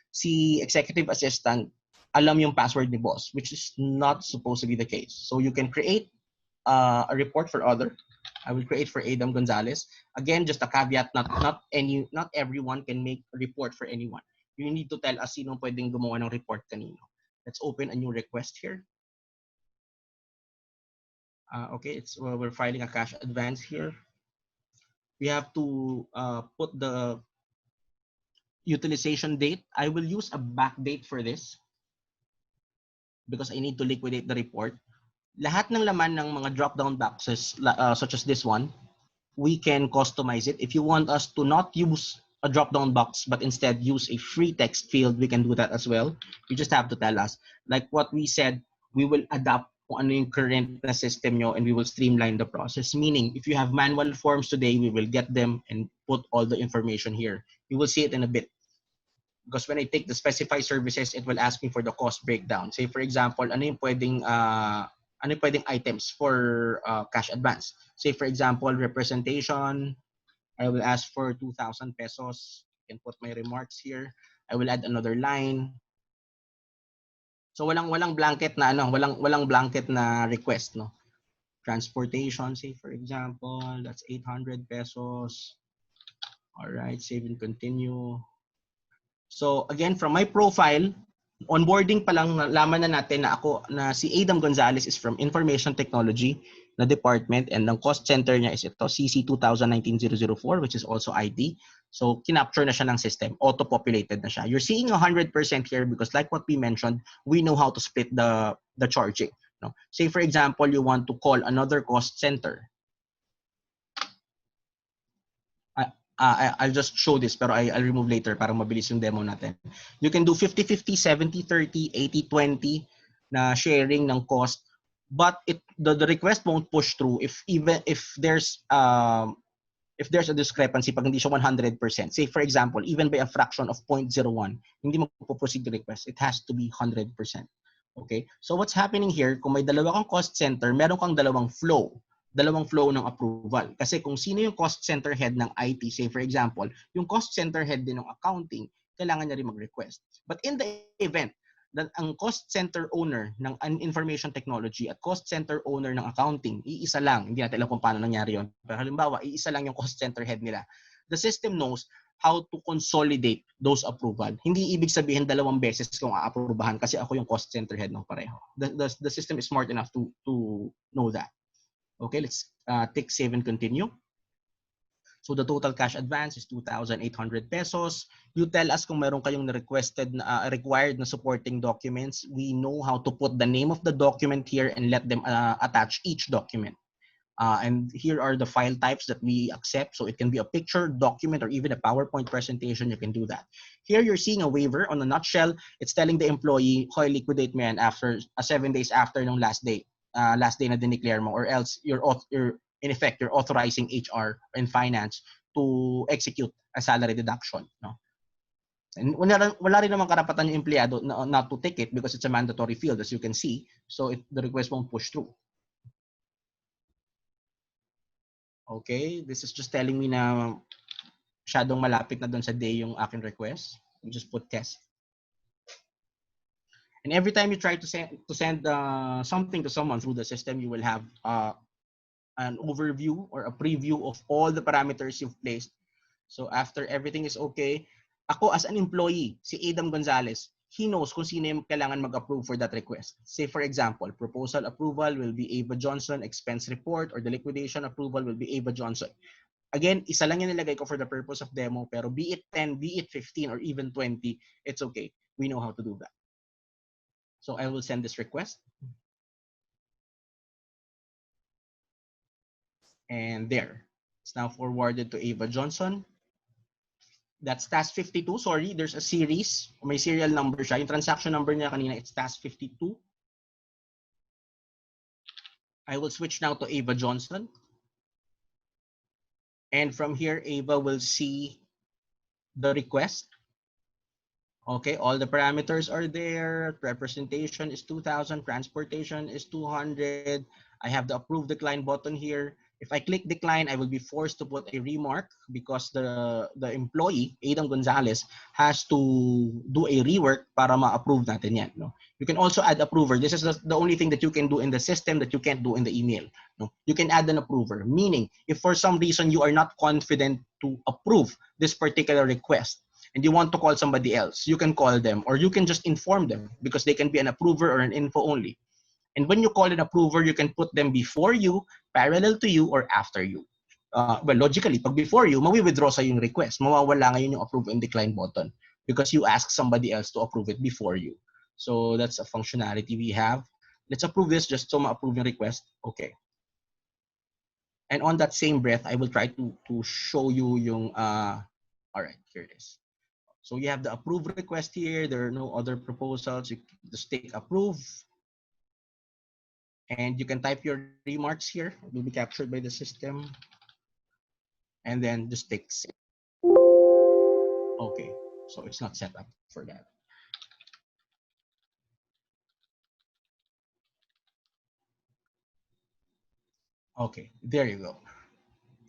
si executive assistant alam yung password ni boss, which is not supposed to be the case. So you can create a report for other. I will create for Adam Gonzalez. Again, just a caveat, not everyone can make a report for anyone. You need to tell us sino pwedeng gumawa ng report kanino. Let's open a new request here. Okay, we're filing a cash advance here. We have to put the utilization date. I will use a back date for this because I need to liquidate the report. Lahat ng laman ng mga drop-down boxes such as this one, we can customize it. If you want us to not use a drop-down box but instead use a free text field, we can do that as well. You just have to tell us. Like what we said, we will adapt kung ano yung current na system nyo and we will streamline the process. Meaning, if you have manual forms today, we will get them and put all the information here. You will see it in a bit. Because when I take the specify services, it will ask me for the cost breakdown. Say for example, ano yung pwedeng items for cash advance. Say for example, representation, I will ask for 2,000 pesos. I can put my remarks here. I will add another line. So walang blanket na walang blanket na request, no. Transportation, say for example, that's 800 pesos. All right, save and continue. So again, from my profile, onboarding pa lang nalaman na natin na si Adam Gonzalez is from Information Technology na department and ang cost center niya is ito, CC 2019-004, which is also IT. So kinapture na siya ng system, auto-populated na siya. You're seeing 100% here because like what we mentioned, we know how to split the charging. No? Say for example, you want to call another cost center. I'll just show this pero I'll remove later para mabilis yung demo natin. You can do 50-50, 70-30, 80-20 na sharing ng cost, but the request won't push through if there's a discrepancy pag hindi siya 100%. Say for example, even by a fraction of 0.01, hindi magpo-proceed the request. It has to be 100%. Okay? So what's happening here, kung may dalawa kang cost center, meron kang dalawang flow ng approval. Kasi kung sino yung cost center head ng IT, say for example, yung cost center head din ng accounting, kailangan niya rin mag-request. But in the event that ang cost center owner ng information technology at cost center owner ng accounting, iisa lang, hindi natin alam kung paano nangyari yun. Pero halimbawa, iisa lang yung cost center head nila. The system knows how to consolidate those approval. Hindi ibig sabihin dalawang beses kung a-approbahan kasi ako yung cost center head ng pareho. The system is smart enough to know that. Okay, let's tick save and continue. So the total cash advance is 2,800 pesos. You tell us kung meron kayong requested required na supporting documents. We know how to put the name of the document here and let them attach each document. And here are the file types that we accept. So it can be a picture, document, or even a PowerPoint presentation. You can do that. Here you're seeing a waiver. On a nutshell, it's telling the employee, "Hoy, liquidate mo yan after 7 days after ng last day na dineclare mo, or else you're in effect you're authorizing HR and finance to execute a salary deduction, no? And wala rin naman karapatan yung empleyado not to take it because it's a mandatory field, as you can see. So the request won't push through. Okay, this is just telling me na masyadong malapit na doon sa day yung aking request. You just put test. And every time you try to send something to someone through the system, you will have an overview or a preview of all the parameters you've placed. So after everything is okay, ako as an employee, si Adam Gonzalez, he knows kung sino yung kailangan mag-approve for that request. Say for example, proposal approval will be Ava Johnson, expense report or the liquidation approval will be Ava Johnson. Again, isa lang yung nilagay ko for the purpose of demo, pero be it 10, be it 15, or even 20, it's okay. We know how to do that. So I will send this request. And there. It's now forwarded to Ava Johnson. That's task 52. Sorry, there's a series. May serial number siya. Yung transaction number niya kanina, it's task 52. I will switch now to Ava Johnson. And from here, Ava will see the request. Okay, all the parameters are there. Representation is 2,000. Transportation is 200. I have the approve decline button here. If I click decline, I will be forced to put a remark because the employee, Adam Gonzalez, has to do a rework para ma-approve natin yan. No? You can also add approver. This is the only thing that you can do in the system that you can't do in the email. No? You can add an approver, meaning if for some reason you are not confident to approve this particular request, and you want to call somebody else, you can call them or you can just inform them because they can be an approver or an info only. And when you call an approver, you can put them before you, parallel to you, or after you. Well, logically, pag before you, mawi-withdraw sa yung request. Mawawala ngayon yung approve and decline button because you ask somebody else to approve it before you. So that's a functionality we have. Let's approve this just so ma-approve yung request. Okay. And on that same breath, I will try to show you yung, all right, here it is. So you have the approve request here. There are no other proposals. You just take approve. And you can type your remarks here. It will be captured by the system. And then just take save. Okay, so it's not set up for that. Okay, there you go.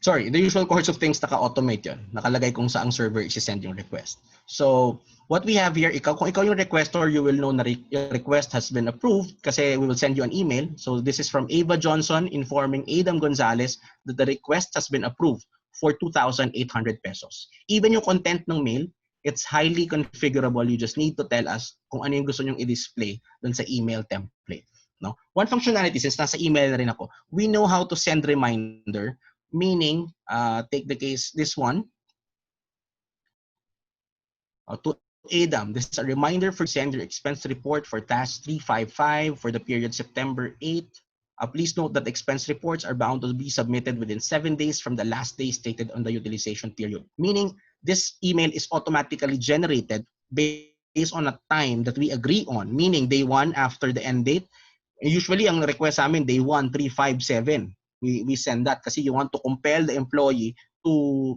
Sorry, the usual course of things, naka-automate yun. Nakalagay kung saang server isi-send yung request. So, what we have here, kung ikaw yung requestor, you will know na your request has been approved kasi we will send you an email. So, this is from Ava Johnson informing Adam Gonzalez that the request has been approved for 2,800 pesos. Even yung content ng mail, it's highly configurable. You just need to tell us kung ano yung gusto nyong i-display dun sa email template. No? One functionality, since nasa email na rin ako, we know how to send reminder. Meaning, take the case, this one, to Adam, this is a reminder for send your expense report for task 355 for the period September 8. Please note that expense reports are bound to be submitted within 7 days from the last day stated on the utilization period. Meaning, this email is automatically generated based on a time that we agree on, meaning day 1 after the end date. Usually, ang request sa amin, day 1, 3, 5, 7. We send that kasi you want to compel the employee to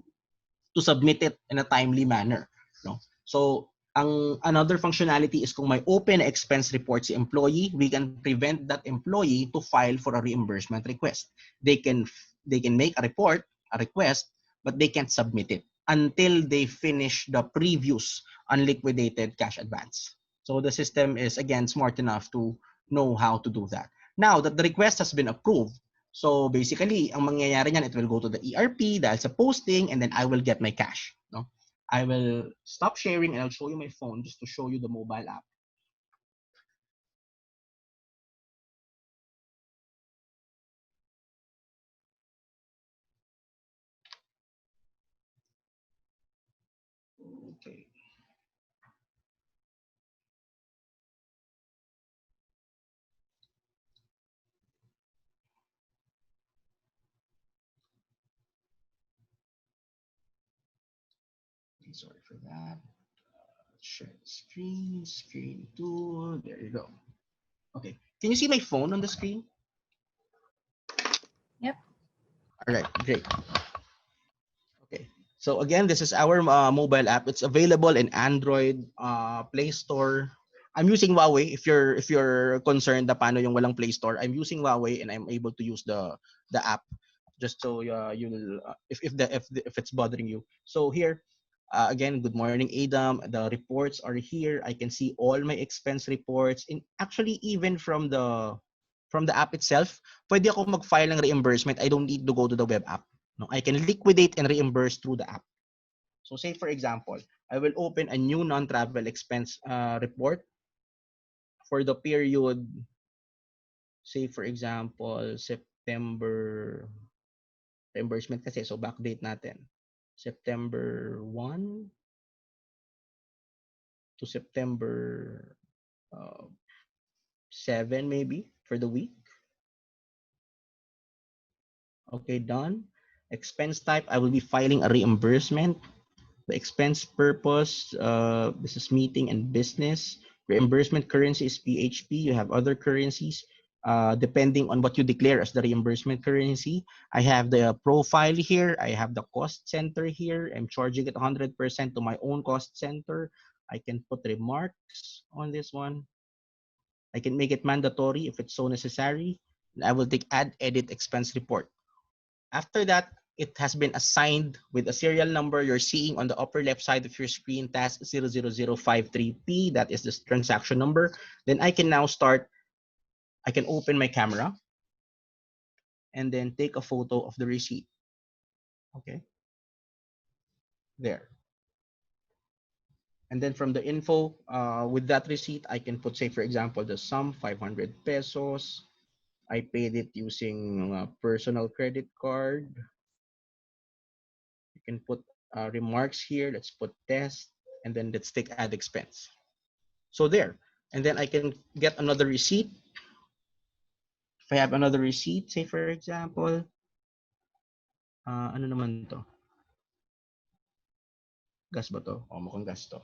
submit it in a timely manner. No? So, another functionality is kung may open expense report si employee, we can prevent that employee to file for a reimbursement request. They can make a report, a request, but they can't submit it until they finish the previous unliquidated cash advance. So the system is, again, smart enough to know how to do that. Now that the request has been approved, so basically, ang mangyayari niyan, it will go to the ERP dahil sa posting, and then I will get my cash. No? I will stop sharing and I'll show you my phone just to show you the mobile app. Okay. Sorry for that. Share screen, screen 2. There you go. Okay. Can you see my phone on the screen? Yep. All right, great. Okay. So again, this is our mobile app. It's available in Android, Play Store. I'm using Huawei. If you're concerned na paano yung walang Play Store, I'm using Huawei and I'm able to use the app just so you'll if it's bothering you. So here, again, good morning, Adam. The reports are here. I can see all my expense reports. In actually, even from the app itself, pwede ako mag-file ng reimbursement. I don't need to go to the web app. No, I can liquidate and reimburse through the app. So say for example, I will open a new non-travel expense report for the period, say for example, September reimbursement kasi, so backdate natin. September 1 to September 7 maybe for the week. Okay, done. Expense type, I will be filing a reimbursement. The expense purpose, business meeting and business. Reimbursement currency is PHP. You have other currencies. Depending on what you declare as the reimbursement currency. I have the profile here. I have the cost center here. I'm charging it 100% to my own cost center. I can put remarks on this one. I can make it mandatory if it's so necessary. I will take add edit expense report. After that, it has been assigned with a serial number you're seeing on the upper left side of your screen, task 00053P. That is the transaction number. Then I can now start. I can open my camera and then take a photo of the receipt. Okay. There. And then from the info, with that receipt, I can put, say, for example, the sum 500 pesos. I paid it using a personal credit card. You can put remarks here. Let's put test, and then let's take add expense. So there. And then I can get another receipt. If I have another receipt, say for example, ano naman to? Gas ba to? O, mukhang gas to.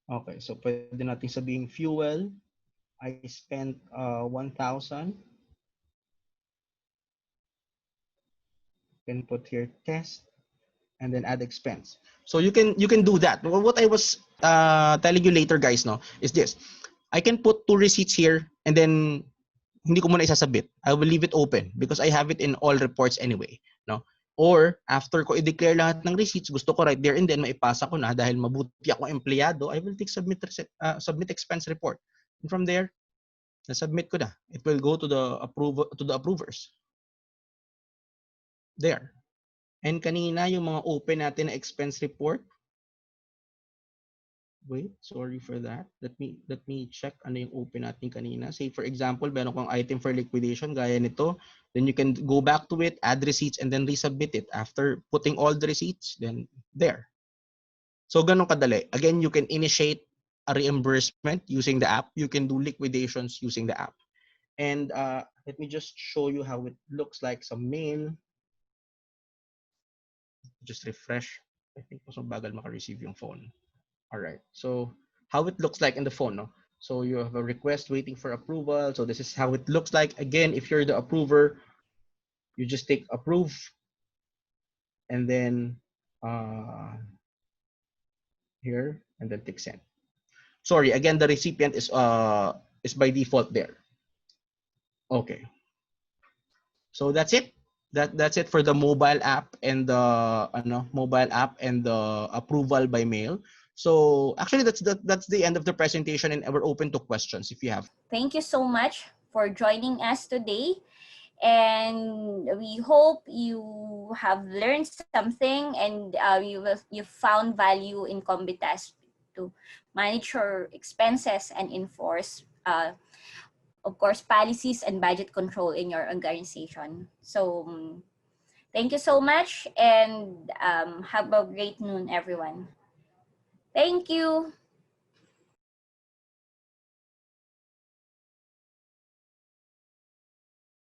Okay, so pwede natin sabihing fuel. I spent 1,000. Can put here test and then add expense. So you can do that. What I was telling you later, guys, no, is this. I can put 2 receipts here and then hindi ko muna isasabit. I will leave it open because I have it in all reports anyway, no? Or after ko i-declare lahat ng receipts, gusto ko right there and then maipasa ko na dahil mabuti akong empleyado, I will take submit expense report. And from there, na-submit ko na. It will go to the approvers. There. And kanina yung mga open natin na expense report. Wait, sorry for that. Let me check ano yung open natin kanina. Say for example, meron kang item for liquidation gaya nito. Then you can go back to it, add receipts, and then resubmit it. After putting all the receipts, then there. So ganun kadali. Again, you can initiate a reimbursement using the app. You can do liquidations using the app. And let me just show you how it looks like sa mail. Just refresh. I think mas mabagal maka-receive yung phone. All right. So how it looks like in the phone, no? So you have a request waiting for approval. So this is how it looks like. Again, if you're the approver, you just take approve and then here and then tick send. Sorry, again, the recipient is by default there. Okay. So that's it. That's it for the mobile app and the approval by mail. So actually that's the end of the presentation and we're open to questions if you have. Thank you so much for joining us today. And we hope you have learned something and you found value in Combitas to manage your expenses and enforce, of course, policies and budget control in your organization. So thank you so much and have a great noon, everyone. Thank you.